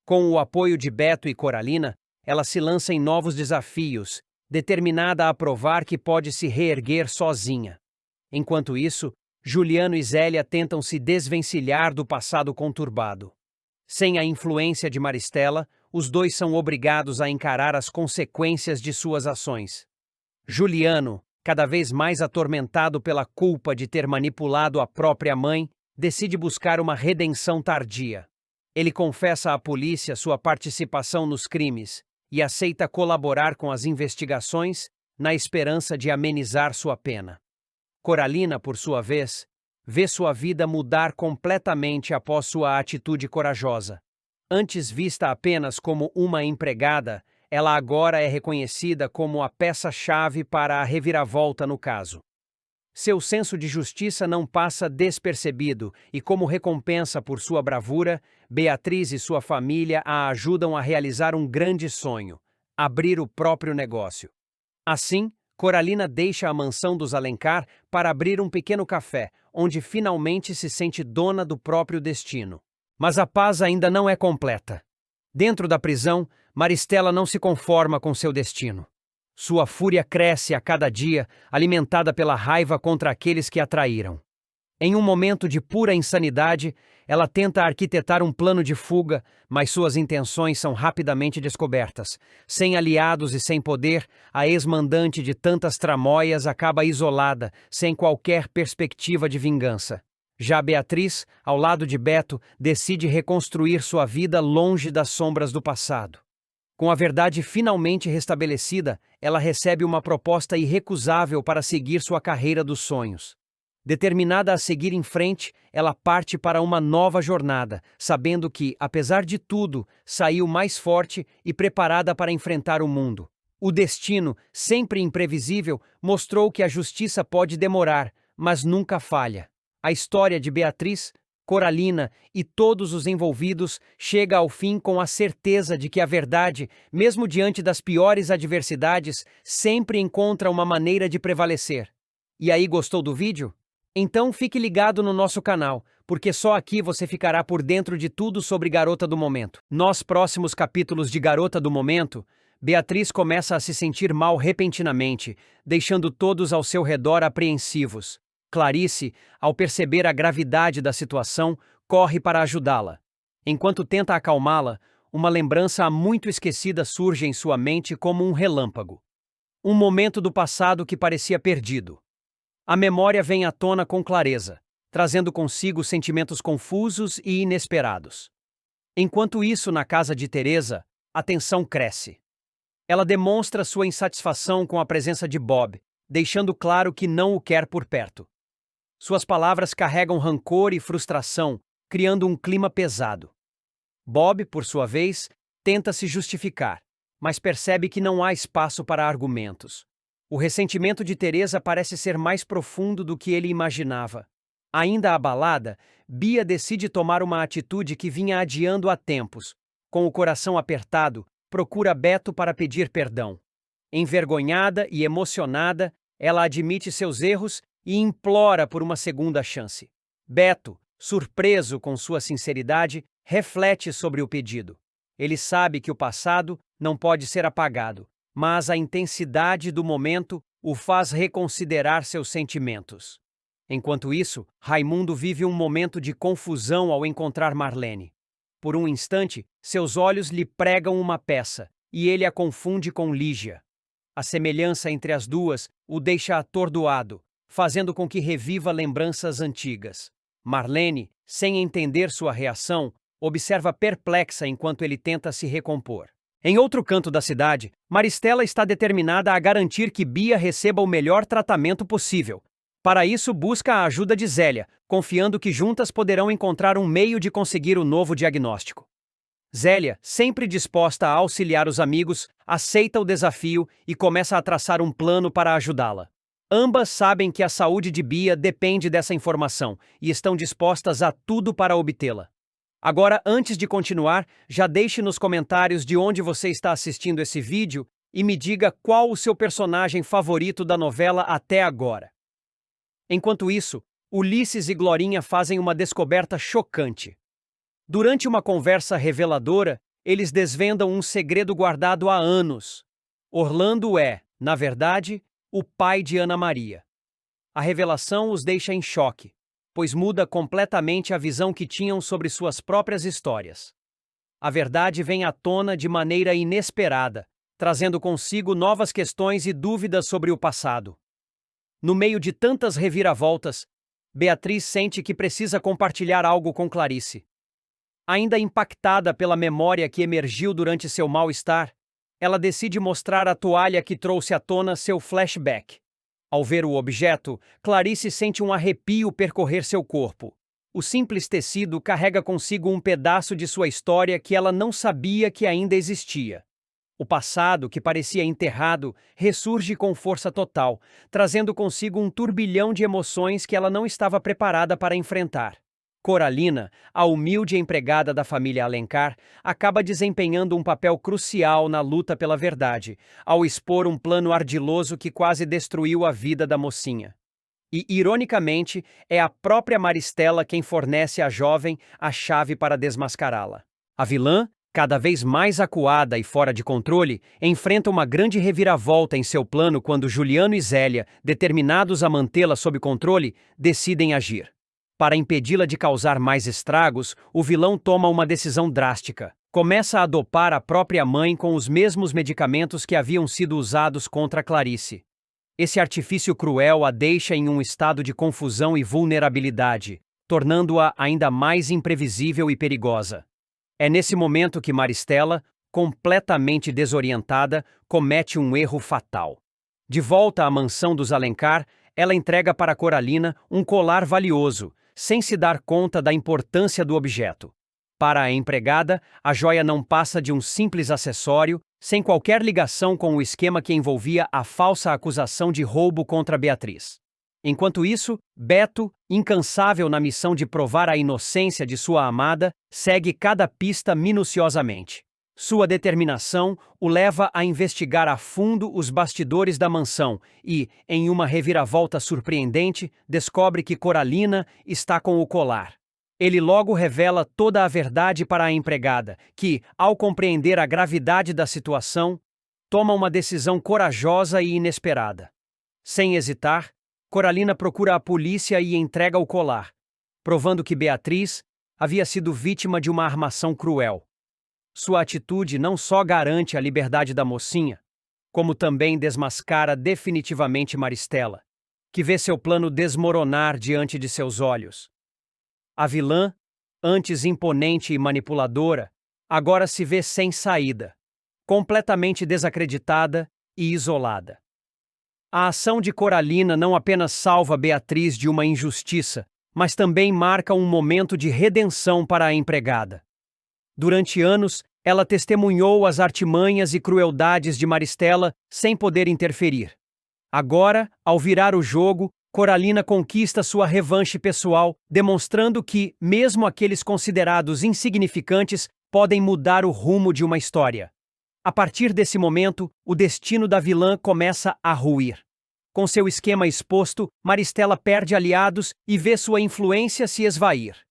Com o apoio de Beto e Coralina, ela se lança em novos desafios determinada a provar que pode se reerguer sozinha. Enquanto isso, Juliano e Zélia tentam se desvencilhar do passado conturbado. Sem a influência de Maristela, os dois são obrigados a encarar as consequências de suas ações. Juliano, cada vez mais atormentado pela culpa de ter manipulado a própria mãe, decide buscar uma redenção tardia. Ele confessa à polícia sua participação nos crimes e aceita colaborar com as investigações na esperança de amenizar sua pena. Coralina, por sua vez, vê sua vida mudar completamente após sua atitude corajosa. Antes vista apenas como uma empregada, ela agora é reconhecida como a peça-chave para a reviravolta no caso. Seu senso de justiça não passa despercebido e, como recompensa por sua bravura, Beatriz e sua família a ajudam a realizar um grande sonho: abrir o próprio negócio. Assim, Coralina deixa a mansão dos Alencar para abrir um pequeno café, onde finalmente se sente dona do próprio destino. Mas a paz ainda não é completa. Dentro da prisão, Maristela não se conforma com seu destino. Sua fúria cresce a cada dia, alimentada pela raiva contra aqueles que a traíram. Em um momento de pura insanidade, ela tenta arquitetar um plano de fuga, mas suas intenções são rapidamente descobertas. Sem aliados e sem poder, a ex-mandante de tantas tramóias acaba isolada, sem qualquer perspectiva de vingança. Já Beatriz, ao lado de Beto, decide reconstruir sua vida longe das sombras do passado. Com a verdade finalmente restabelecida, ela recebe uma proposta irrecusável para seguir sua carreira dos sonhos. Determinada a seguir em frente, ela parte para uma nova jornada, sabendo que, apesar de tudo, saiu mais forte e preparada para enfrentar o mundo. O destino, sempre imprevisível, mostrou que a justiça pode demorar, mas nunca falha. A história de Beatriz, Coralina e todos os envolvidos chega ao fim com a certeza de que a verdade, mesmo diante das piores adversidades, sempre encontra uma maneira de prevalecer. E aí, gostou do vídeo? Então fique ligado no nosso canal, porque só aqui você ficará por dentro de tudo sobre Garota do Momento. Nos próximos capítulos de Garota do Momento, Beatriz começa a se sentir mal repentinamente, deixando todos ao seu redor apreensivos. Clarice, ao perceber a gravidade da situação, corre para ajudá-la. Enquanto tenta acalmá-la, uma lembrança há muito esquecida surge em sua mente como um relâmpago. Um momento do passado que parecia perdido. A memória vem à tona com clareza, trazendo consigo sentimentos confusos e inesperados. Enquanto isso, na casa de Teresa, a tensão cresce. Ela demonstra sua insatisfação com a presença de Bob, deixando claro que não o quer por perto. Suas palavras carregam rancor e frustração, criando um clima pesado. Bob, por sua vez, tenta se justificar, mas percebe que não há espaço para argumentos. O ressentimento de Teresa parece ser mais profundo do que ele imaginava. Ainda abalada, Bia decide tomar uma atitude que vinha adiando há tempos. Com o coração apertado, procura Beto para pedir perdão. Envergonhada e emocionada, ela admite seus erros e implora por uma segunda chance. Beto, surpreso com sua sinceridade, reflete sobre o pedido. Ele sabe que o passado não pode ser apagado, mas a intensidade do momento o faz reconsiderar seus sentimentos. Enquanto isso, Raimundo vive um momento de confusão ao encontrar Marlene. Por um instante, seus olhos lhe pregam uma peça, e ele a confunde com Lígia. A semelhança entre as duas o deixa atordoado, fazendo com que reviva lembranças antigas. Marlene, sem entender sua reação, observa perplexa enquanto ele tenta se recompor. Em outro canto da cidade, Maristela está determinada a garantir que Bia receba o melhor tratamento possível. Para isso, busca a ajuda de Zélia, confiando que juntas poderão encontrar um meio de conseguir o novo diagnóstico. Zélia, sempre disposta a auxiliar os amigos, aceita o desafio e começa a traçar um plano para ajudá-la. Ambas sabem que a saúde de Bia depende dessa informação e estão dispostas a tudo para obtê-la. Agora, antes de continuar, já deixe nos comentários de onde você está assistindo esse vídeo e me diga qual o seu personagem favorito da novela até agora. Enquanto isso, Ulisses e Glorinha fazem uma descoberta chocante. Durante uma conversa reveladora, eles desvendam um segredo guardado há anos. Orlando é, Na verdade, o pai de Ana Maria. A revelação os deixa em choque, pois muda completamente a visão que tinham sobre suas próprias histórias. A verdade vem à tona de maneira inesperada, trazendo consigo novas questões e dúvidas sobre o passado. No meio de tantas reviravoltas, Beatriz sente que precisa compartilhar algo com Clarice. Ainda impactada pela memória que emergiu durante seu mal-estar, ela decide mostrar a toalha que trouxe à tona seu flashback. Ao ver o objeto, Clarice sente um arrepio percorrer seu corpo. O simples tecido carrega consigo um pedaço de sua história que ela não sabia que ainda existia. O passado, que parecia enterrado, ressurge com força total, trazendo consigo um turbilhão de emoções que ela não estava preparada para enfrentar. Coralina, a humilde empregada da família Alencar, acaba desempenhando um papel crucial na luta pela verdade, ao expor um plano ardiloso que quase destruiu a vida da mocinha. E, ironicamente, é a própria Maristela quem fornece à jovem a chave para desmascará-la. A vilã, cada vez mais acuada e fora de controle, enfrenta uma grande reviravolta em seu plano quando Juliano e Zélia, determinados a mantê-la sob controle, decidem agir. Para impedi-la de causar mais estragos, o vilão toma uma decisão drástica. Começa a dopar a própria mãe com os mesmos medicamentos que haviam sido usados contra Clarice. Esse artifício cruel a deixa em um estado de confusão e vulnerabilidade, tornando-a ainda mais imprevisível e perigosa. É nesse momento que Maristela, completamente desorientada, comete um erro fatal. De volta à mansão dos Alencar, ela entrega para Coralina um colar valioso, sem se dar conta da importância do objeto. Para a empregada, a joia não passa de um simples acessório, sem qualquer ligação com o esquema que envolvia a falsa acusação de roubo contra Beatriz. Enquanto isso, Beto, incansável na missão de provar a inocência de sua amada, segue cada pista minuciosamente. Sua determinação o leva a investigar a fundo os bastidores da mansão e, em uma reviravolta surpreendente, descobre que Coralina está com o colar. Ele logo revela toda a verdade para a empregada, que, ao compreender a gravidade da situação, toma uma decisão corajosa e inesperada. Sem hesitar, Coralina procura a polícia e entrega o colar, provando que Beatriz havia sido vítima de uma armação cruel. Sua atitude não só garante a liberdade da mocinha, como também desmascara definitivamente Maristela, que vê seu plano desmoronar diante de seus olhos. A vilã, antes imponente e manipuladora, agora se vê sem saída, completamente desacreditada e isolada. A ação de Coralina não apenas salva Beatriz de uma injustiça, mas também marca um momento de redenção para a empregada. Durante anos, ela testemunhou as artimanhas e crueldades de Maristela sem poder interferir. Agora, ao virar o jogo, Coralina conquista sua revanche pessoal, demonstrando que, mesmo aqueles considerados insignificantes, podem mudar o rumo de uma história. A partir desse momento, o destino da vilã começa a ruir. Com seu esquema exposto, Maristela perde aliados e vê sua influência se esvair.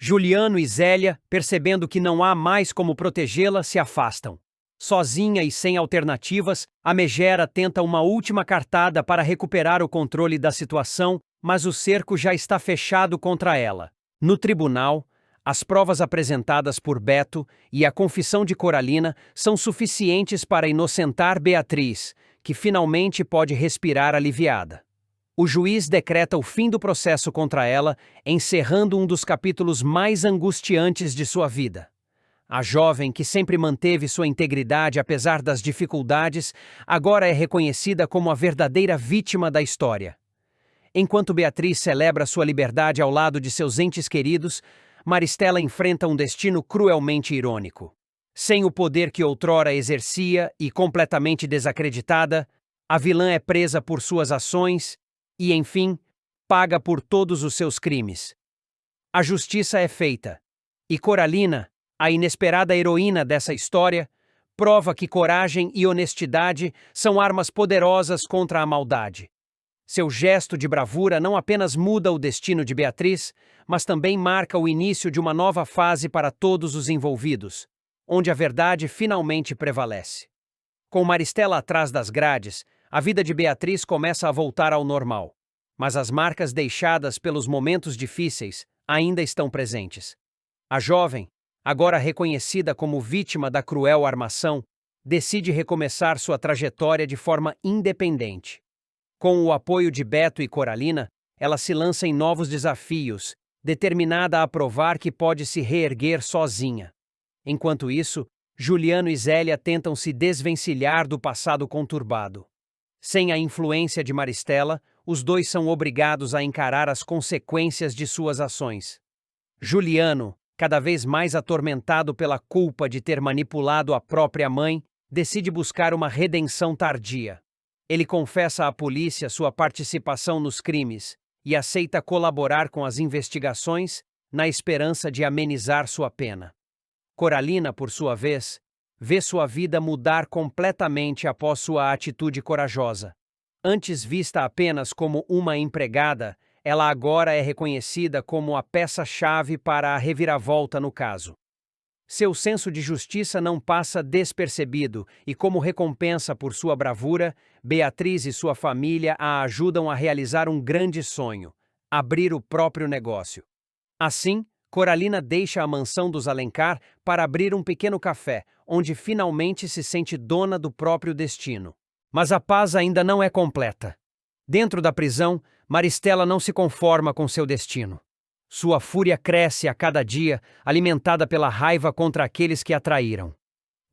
Juliano e Zélia, percebendo que não há mais como protegê-la, se afastam. Sozinha e sem alternativas, a Megera tenta uma última cartada para recuperar o controle da situação, mas o cerco já está fechado contra ela. No tribunal, as provas apresentadas por Beto e a confissão de Coralina são suficientes para inocentar Beatriz, que finalmente pode respirar aliviada. O juiz decreta o fim do processo contra ela, encerrando um dos capítulos mais angustiantes de sua vida. A jovem, que sempre manteve sua integridade apesar das dificuldades, agora é reconhecida como a verdadeira vítima da história. Enquanto Beatriz celebra sua liberdade ao lado de seus entes queridos, Maristela enfrenta um destino cruelmente irônico. Sem o poder que outrora exercia e completamente desacreditada, a vilã é presa por suas ações e, enfim, paga por todos os seus crimes. A justiça é feita, e Coralina, a inesperada heroína dessa história, prova que coragem e honestidade são armas poderosas contra a maldade. Seu gesto de bravura não apenas muda o destino de Beatriz, mas também marca o início de uma nova fase para todos os envolvidos, onde a verdade finalmente prevalece. Com Maristela atrás das grades, A vida de Beatriz começa a voltar ao normal. Mas as marcas deixadas pelos momentos difíceis ainda estão presentes. A jovem, agora reconhecida como vítima da cruel armação, decide recomeçar sua trajetória de forma independente. Com o apoio de Beto e Coralina, ela se lança em novos desafios, determinada a provar que pode se reerguer sozinha. Enquanto isso, Juliano e Zélia tentam se desvencilhar do passado conturbado. Sem a influência de Maristela, os dois são obrigados a encarar as consequências de suas ações. Juliano, cada vez mais atormentado pela culpa de ter manipulado a própria mãe, decide buscar uma redenção tardia. Ele confessa à polícia sua participação nos crimes e aceita colaborar com as investigações na esperança de amenizar sua pena. Coralina, por sua vez, vê sua vida mudar completamente após sua atitude corajosa. Antes vista apenas como uma empregada, ela agora é reconhecida como a peça-chave para a reviravolta no caso. Seu senso de justiça não passa despercebido e, como recompensa por sua bravura, Beatriz e sua família a ajudam a realizar um grande sonho: abrir o próprio negócio. Assim, Coralina deixa a mansão dos Alencar para abrir um pequeno café, onde finalmente se sente dona do próprio destino. Mas a paz ainda não é completa. Dentro da prisão, Maristela não se conforma com seu destino. Sua fúria cresce a cada dia, alimentada pela raiva contra aqueles que a traíram.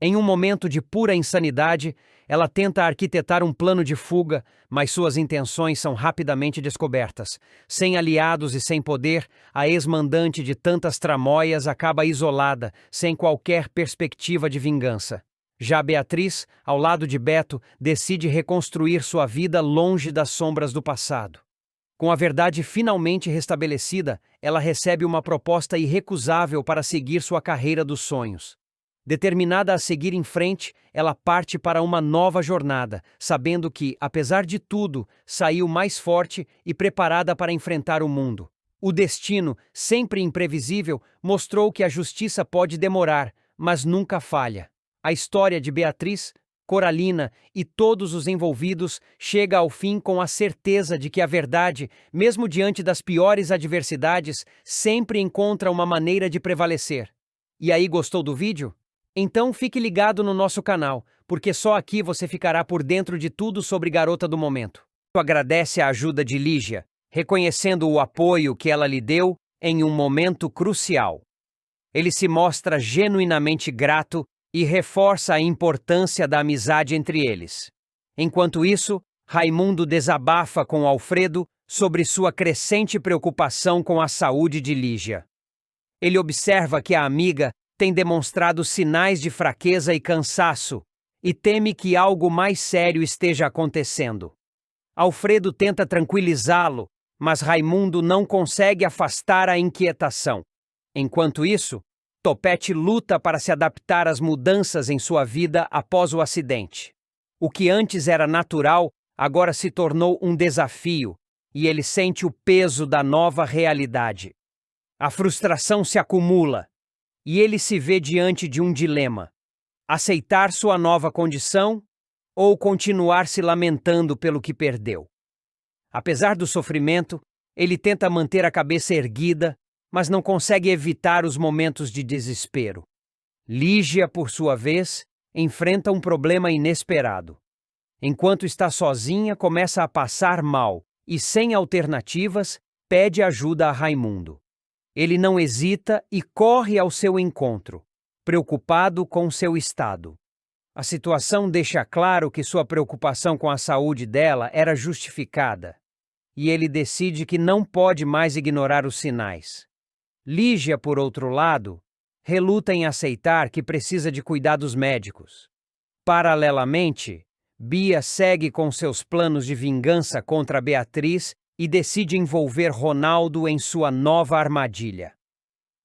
Em um momento de pura insanidade, ela tenta arquitetar um plano de fuga, mas suas intenções são rapidamente descobertas. Sem aliados e sem poder, a ex-mandante de tantas tramóias acaba isolada, sem qualquer perspectiva de vingança. Já Beatriz, ao lado de Beto, decide reconstruir sua vida longe das sombras do passado. Com a verdade finalmente restabelecida, ela recebe uma proposta irrecusável para seguir sua carreira dos sonhos. Determinada a seguir em frente, ela parte para uma nova jornada, sabendo que, apesar de tudo, saiu mais forte e preparada para enfrentar o mundo. O destino, sempre imprevisível, mostrou que a justiça pode demorar, mas nunca falha. A história de Beatriz, Coralina e todos os envolvidos chega ao fim com a certeza de que a verdade, mesmo diante das piores adversidades, sempre encontra uma maneira de prevalecer. E aí, gostou do vídeo? Então fique ligado no nosso canal, porque só aqui você ficará por dentro de tudo sobre Garota do Momento. Agradece a ajuda de Lígia, reconhecendo o apoio que ela lhe deu em um momento crucial. Ele se mostra genuinamente grato e reforça a importância da amizade entre eles. Enquanto isso, Raimundo desabafa com Alfredo sobre sua crescente preocupação com a saúde de Lígia. Ele observa que a amiga tem demonstrado sinais de fraqueza e cansaço e teme que algo mais sério esteja acontecendo. Alfredo tenta tranquilizá-lo, mas Raimundo não consegue afastar a inquietação. Enquanto isso, Topete luta para se adaptar às mudanças em sua vida após o acidente. O que antes era natural, agora se tornou um desafio, e ele sente o peso da nova realidade. A frustração se acumula, e ele se vê diante de um dilema: aceitar sua nova condição ou continuar se lamentando pelo que perdeu. Apesar do sofrimento, ele tenta manter a cabeça erguida, mas não consegue evitar os momentos de desespero. Lígia, por sua vez, enfrenta um problema inesperado. Enquanto está sozinha, começa a passar mal e, sem alternativas, pede ajuda a Raimundo. Ele não hesita e corre ao seu encontro, preocupado com seu estado. A situação deixa claro que sua preocupação com a saúde dela era justificada, e ele decide que não pode mais ignorar os sinais. Lígia, por outro lado, reluta em aceitar que precisa de cuidados médicos. Paralelamente, Bia segue com seus planos de vingança contra Beatriz e decide envolver Ronaldo em sua nova armadilha.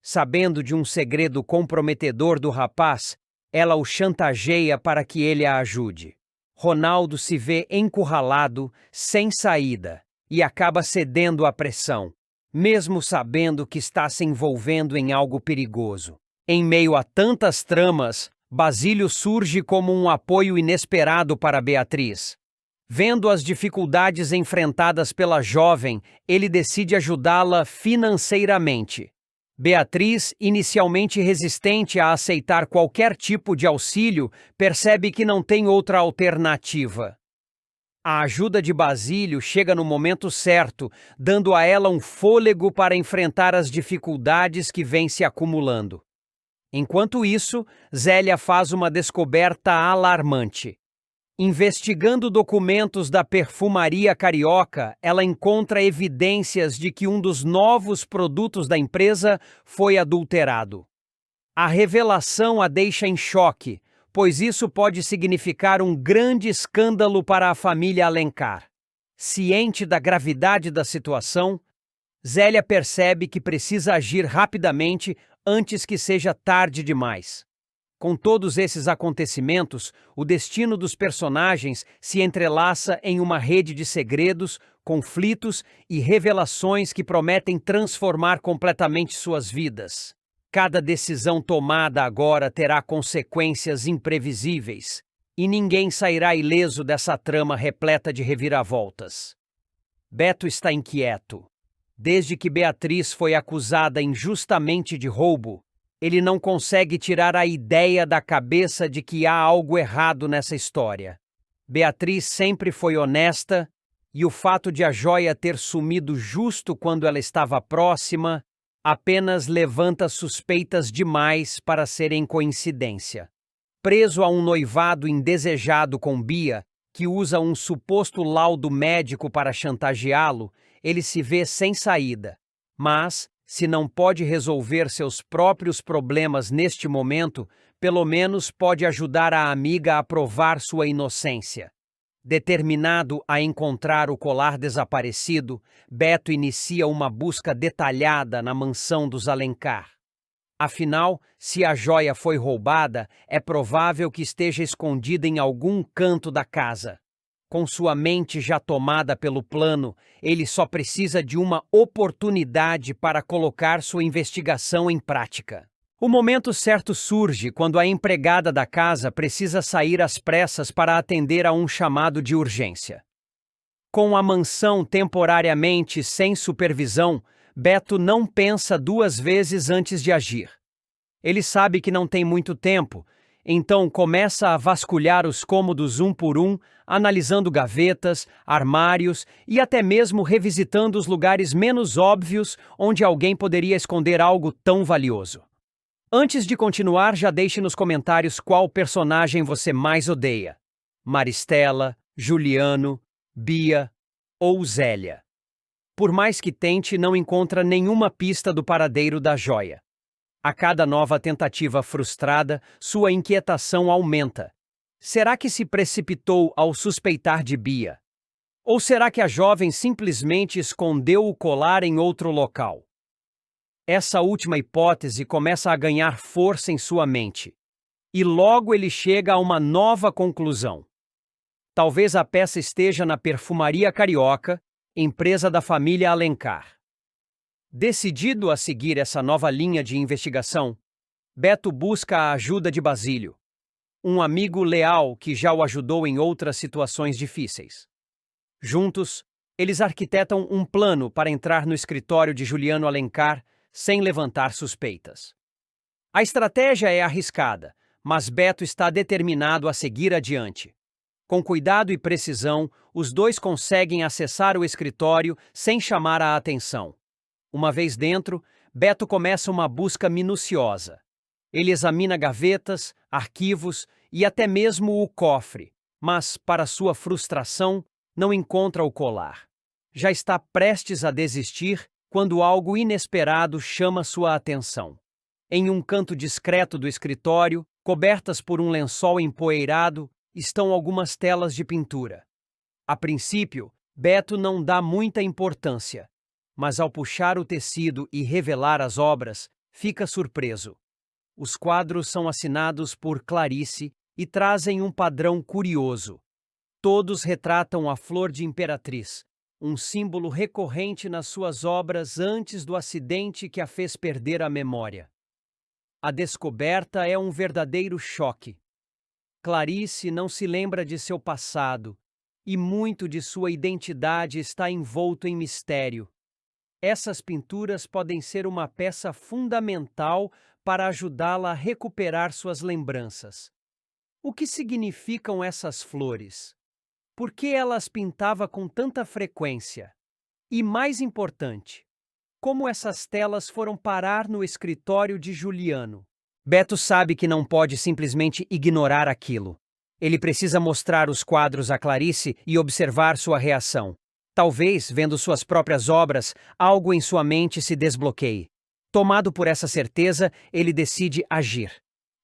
Sabendo de um segredo comprometedor do rapaz, ela o chantageia para que ele a ajude. Ronaldo se vê encurralado, sem saída, e acaba cedendo à pressão, mesmo sabendo que está se envolvendo em algo perigoso. Em meio a tantas tramas, Basílio surge como um apoio inesperado para Beatriz. Vendo as dificuldades enfrentadas pela jovem, ele decide ajudá-la financeiramente. Beatriz, inicialmente resistente a aceitar qualquer tipo de auxílio, percebe que não tem outra alternativa. A ajuda de Basílio chega no momento certo, dando a ela um fôlego para enfrentar as dificuldades que vêm se acumulando. Enquanto isso, Zélia faz uma descoberta alarmante. Investigando documentos da perfumaria carioca, ela encontra evidências de que um dos novos produtos da empresa foi adulterado. A revelação a deixa em choque, pois isso pode significar um grande escândalo para a família Alencar. Ciente da gravidade da situação, Zélia percebe que precisa agir rapidamente antes que seja tarde demais. Com todos esses acontecimentos, o destino dos personagens se entrelaça em uma rede de segredos, conflitos e revelações que prometem transformar completamente suas vidas. Cada decisão tomada agora terá consequências imprevisíveis, e ninguém sairá ileso dessa trama repleta de reviravoltas. Beto está inquieto. Desde que Beatriz foi acusada injustamente de roubo, ele não consegue tirar a ideia da cabeça de que há algo errado nessa história. Beatriz sempre foi honesta, e o fato de a joia ter sumido justo quando ela estava próxima apenas levanta suspeitas demais para serem coincidência. Preso a um noivado indesejado com Bia, que usa um suposto laudo médico para chantageá-lo, ele se vê sem saída. Mas, se não pode resolver seus próprios problemas neste momento, pelo menos pode ajudar a amiga a provar sua inocência. Determinado a encontrar o colar desaparecido, Beto inicia uma busca detalhada na mansão dos Alencar. Afinal, se a joia foi roubada, é provável que esteja escondida em algum canto da casa. Com sua mente já tomada pelo plano, ele só precisa de uma oportunidade para colocar sua investigação em prática. O momento certo surge quando a empregada da casa precisa sair às pressas para atender a um chamado de urgência. Com a mansão temporariamente sem supervisão, Beto não pensa duas vezes antes de agir. Ele sabe que não tem muito tempo, então começa a vasculhar os cômodos um por um, analisando gavetas, armários e até mesmo revisitando os lugares menos óbvios onde alguém poderia esconder algo tão valioso. Antes de continuar, já deixe nos comentários qual personagem você mais odeia: Maristela, Juliano, Bia ou Zélia. Por mais que tente, não encontra nenhuma pista do paradeiro da joia. A cada nova tentativa frustrada, sua inquietação aumenta. Será que se precipitou ao suspeitar de Bia? Ou será que a jovem simplesmente escondeu o colar em outro local? Essa última hipótese começa a ganhar força em sua mente. E logo ele chega a uma nova conclusão. Talvez a peça esteja na perfumaria carioca, empresa da família Alencar. Decidido a seguir essa nova linha de investigação, Beto busca a ajuda de Basílio, um amigo leal que já o ajudou em outras situações difíceis. Juntos, eles arquitetam um plano para entrar no escritório de Juliano Alencar sem levantar suspeitas. A estratégia é arriscada, mas Beto está determinado a seguir adiante. Com cuidado e precisão, os dois conseguem acessar o escritório sem chamar a atenção. Uma vez dentro, Beto começa uma busca minuciosa. Ele examina gavetas, arquivos e até mesmo o cofre, mas, para sua frustração, não encontra o colar. Já está prestes a desistir quando algo inesperado chama sua atenção. Em um canto discreto do escritório, cobertas por um lençol empoeirado, estão algumas telas de pintura. A princípio, Beto não dá muita importância, mas ao puxar o tecido e revelar as obras, fica surpreso. Os quadros são assinados por Clarice e trazem um padrão curioso. Todos retratam a flor de imperatriz, um símbolo recorrente nas suas obras antes do acidente que a fez perder a memória. A descoberta é um verdadeiro choque. Clarice não se lembra de seu passado, e muito de sua identidade está envolto em mistério. Essas pinturas podem ser uma peça fundamental para ajudá-la a recuperar suas lembranças. O que significam essas flores? Por que ela as pintava com tanta frequência? E mais importante, como essas telas foram parar no escritório de Juliano? Beto sabe que não pode simplesmente ignorar aquilo. Ele precisa mostrar os quadros a Clarice e observar sua reação. Talvez, vendo suas próprias obras, algo em sua mente se desbloqueie. Tomado por essa certeza, ele decide agir.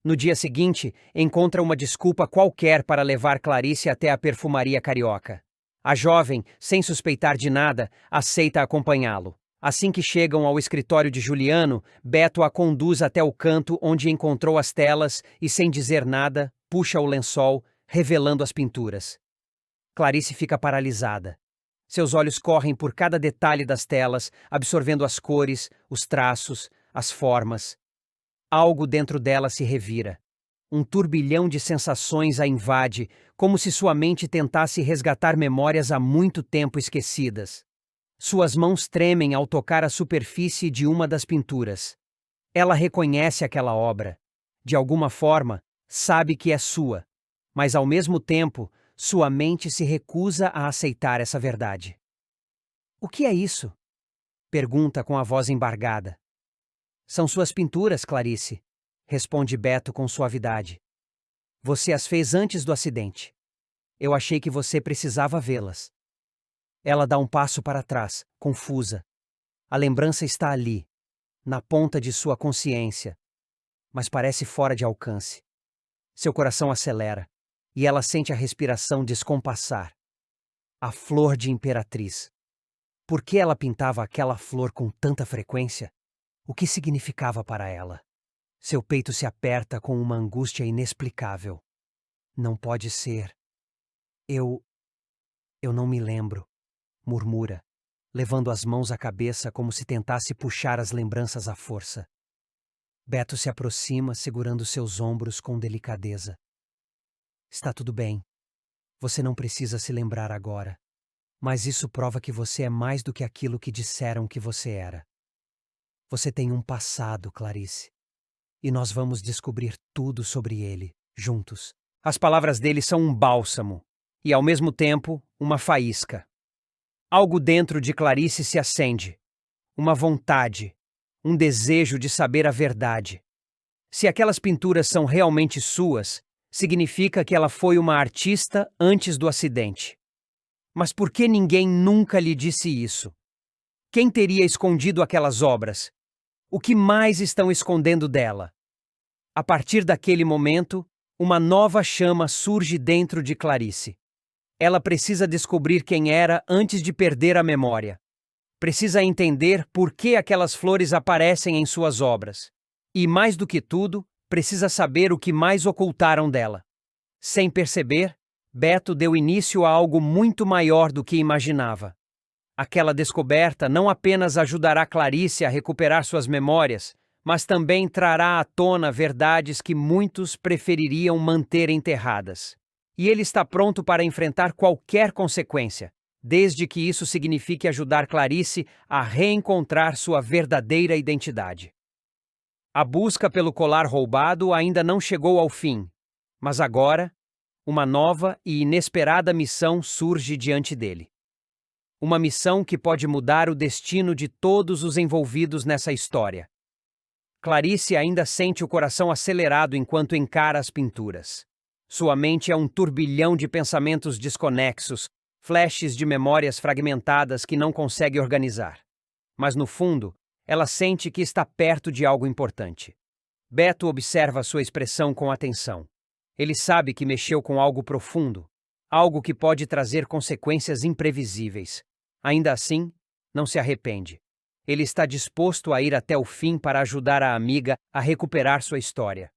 No dia seguinte, encontra uma desculpa qualquer para levar Clarice até a perfumaria carioca. A jovem, sem suspeitar de nada, aceita acompanhá-lo. Assim que chegam ao escritório de Juliano, Beto a conduz até o canto onde encontrou as telas e, sem dizer nada, puxa o lençol, revelando as pinturas. Clarice fica paralisada. Seus olhos correm por cada detalhe das telas, absorvendo as cores, os traços, as formas. Algo dentro dela se revira. Um turbilhão de sensações a invade, como se sua mente tentasse resgatar memórias há muito tempo esquecidas. Suas mãos tremem ao tocar a superfície de uma das pinturas. Ela reconhece aquela obra. De alguma forma, sabe que é sua. Mas, ao mesmo tempo, sua mente se recusa a aceitar essa verdade. "O que é isso?" pergunta com a voz embargada. "São suas pinturas, Clarice", responde Beto com suavidade. "Você as fez antes do acidente. Eu achei que você precisava vê-las." Ela dá um passo para trás, confusa. A lembrança está ali, na ponta de sua consciência, mas parece fora de alcance. Seu coração acelera, e ela sente a respiração descompassar. A flor de Imperatriz. Por que ela pintava aquela flor com tanta frequência? O que significava para ela? Seu peito se aperta com uma angústia inexplicável. "Não pode ser. Eu não me lembro", murmura, levando as mãos à cabeça como se tentasse puxar as lembranças à força. Beto se aproxima, segurando seus ombros com delicadeza. "Está tudo bem. Você não precisa se lembrar agora. Mas isso prova que você é mais do que aquilo que disseram que você era. Você tem um passado, Clarice. E nós vamos descobrir tudo sobre ele, juntos." As palavras dele são um bálsamo e, ao mesmo tempo, uma faísca. Algo dentro de Clarice se acende. Uma vontade, um desejo de saber a verdade. Se aquelas pinturas são realmente suas, significa que ela foi uma artista antes do acidente. Mas por que ninguém nunca lhe disse isso? Quem teria escondido aquelas obras? O que mais estão escondendo dela? A partir daquele momento, uma nova chama surge dentro de Clarice. Ela precisa descobrir quem era antes de perder a memória. Precisa entender por que aquelas flores aparecem em suas obras. E, mais do que tudo, precisa saber o que mais ocultaram dela. Sem perceber, Beto deu início a algo muito maior do que imaginava. Aquela descoberta não apenas ajudará Clarice a recuperar suas memórias, mas também trará à tona verdades que muitos prefeririam manter enterradas. E ele está pronto para enfrentar qualquer consequência, desde que isso signifique ajudar Clarice a reencontrar sua verdadeira identidade. A busca pelo colar roubado ainda não chegou ao fim, mas agora, uma nova e inesperada missão surge diante dele. Uma missão que pode mudar o destino de todos os envolvidos nessa história. Clarice ainda sente o coração acelerado enquanto encara as pinturas. Sua mente é um turbilhão de pensamentos desconexos, flashes de memórias fragmentadas que não consegue organizar. Mas no fundo, ela sente que está perto de algo importante. Beto observa sua expressão com atenção. Ele sabe que mexeu com algo profundo, algo que pode trazer consequências imprevisíveis. Ainda assim, não se arrepende. Ele está disposto a ir até o fim para ajudar a amiga a recuperar sua história.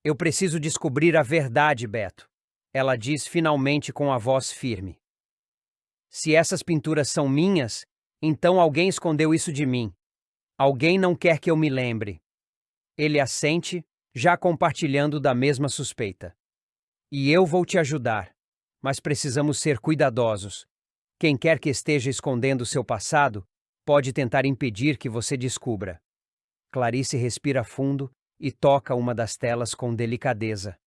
"Eu preciso descobrir a verdade, Beto", ela diz finalmente com a voz firme. "Se essas pinturas são minhas, então alguém escondeu isso de mim. Alguém não quer que eu me lembre." Ele assente, já compartilhando da mesma suspeita. "E eu vou te ajudar. mas precisamos ser cuidadosos. Quem quer que esteja escondendo seu passado pode tentar impedir que você descubra. Clarice respira fundo e toca uma das telas com delicadeza.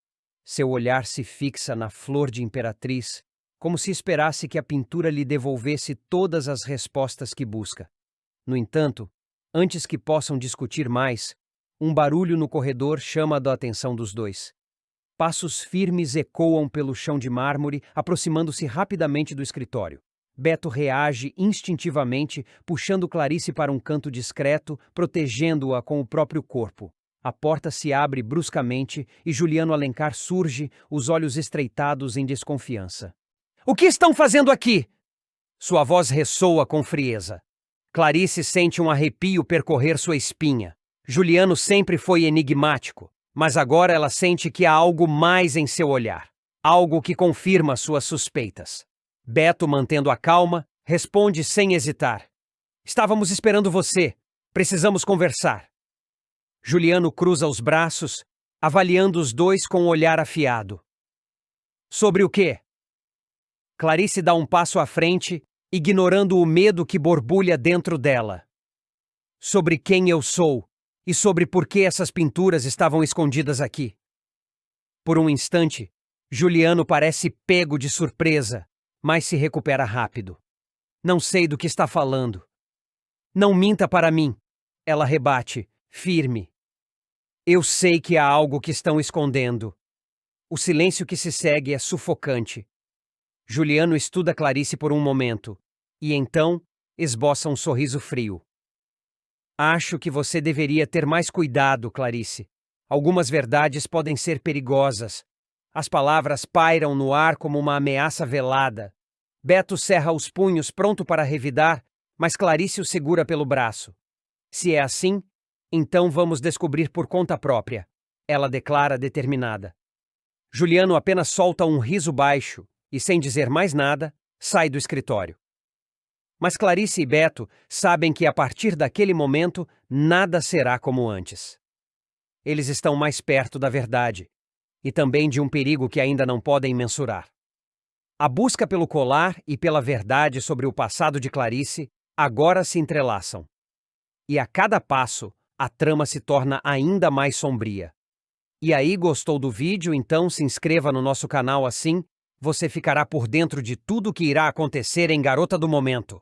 Seu olhar se fixa na flor de imperatriz, como se esperasse que a pintura lhe devolvesse todas as respostas que busca. No entanto, antes que possam discutir mais, um barulho no corredor chama a atenção dos dois. Passos firmes ecoam pelo chão de mármore, aproximando-se rapidamente do escritório. Beto reage instintivamente, puxando Clarice para um canto discreto, protegendo-a com o próprio corpo. A porta se abre bruscamente e Juliano Alencar surge, os olhos estreitados em desconfiança. "O que estão fazendo aqui?" Sua voz ressoa com frieza. Clarice sente um arrepio percorrer sua espinha. Juliano sempre foi enigmático, mas agora ela sente que há algo mais em seu olhar. Algo que confirma suas suspeitas. Beto, mantendo a calma, responde sem hesitar. "Estávamos esperando você. Precisamos conversar." Juliano cruza os braços, avaliando os dois com um olhar afiado. "Sobre o quê?" Clarice dá um passo à frente, ignorando o medo que borbulha dentro dela. "Sobre quem eu sou e sobre por que essas pinturas estavam escondidas aqui." Por um instante, Juliano parece pego de surpresa, mas se recupera rápido. "Não sei do que está falando." "Não minta para mim," ela rebate, firme. "Eu sei que há algo que estão escondendo." O silêncio que se segue é sufocante. Juliano estuda Clarice por um momento, e então esboça um sorriso frio. "Acho que você deveria ter mais cuidado, Clarice. Algumas verdades podem ser perigosas." As palavras pairam no ar como uma ameaça velada. Beto cerra os punhos pronto para revidar, mas Clarice o segura pelo braço. "Se é assim, então vamos descobrir por conta própria," ela declara determinada. Juliano apenas solta um riso baixo e, sem dizer mais nada, sai do escritório. Mas Clarice e Beto sabem que a partir daquele momento nada será como antes. Eles estão mais perto da verdade, e também de um perigo que ainda não podem mensurar. A busca pelo colar e pela verdade sobre o passado de Clarice agora se entrelaçam. E a cada passo, a trama se torna ainda mais sombria. E aí, gostou do vídeo? Então se inscreva no nosso canal, assim você ficará por dentro de tudo o que irá acontecer em Garota do Momento.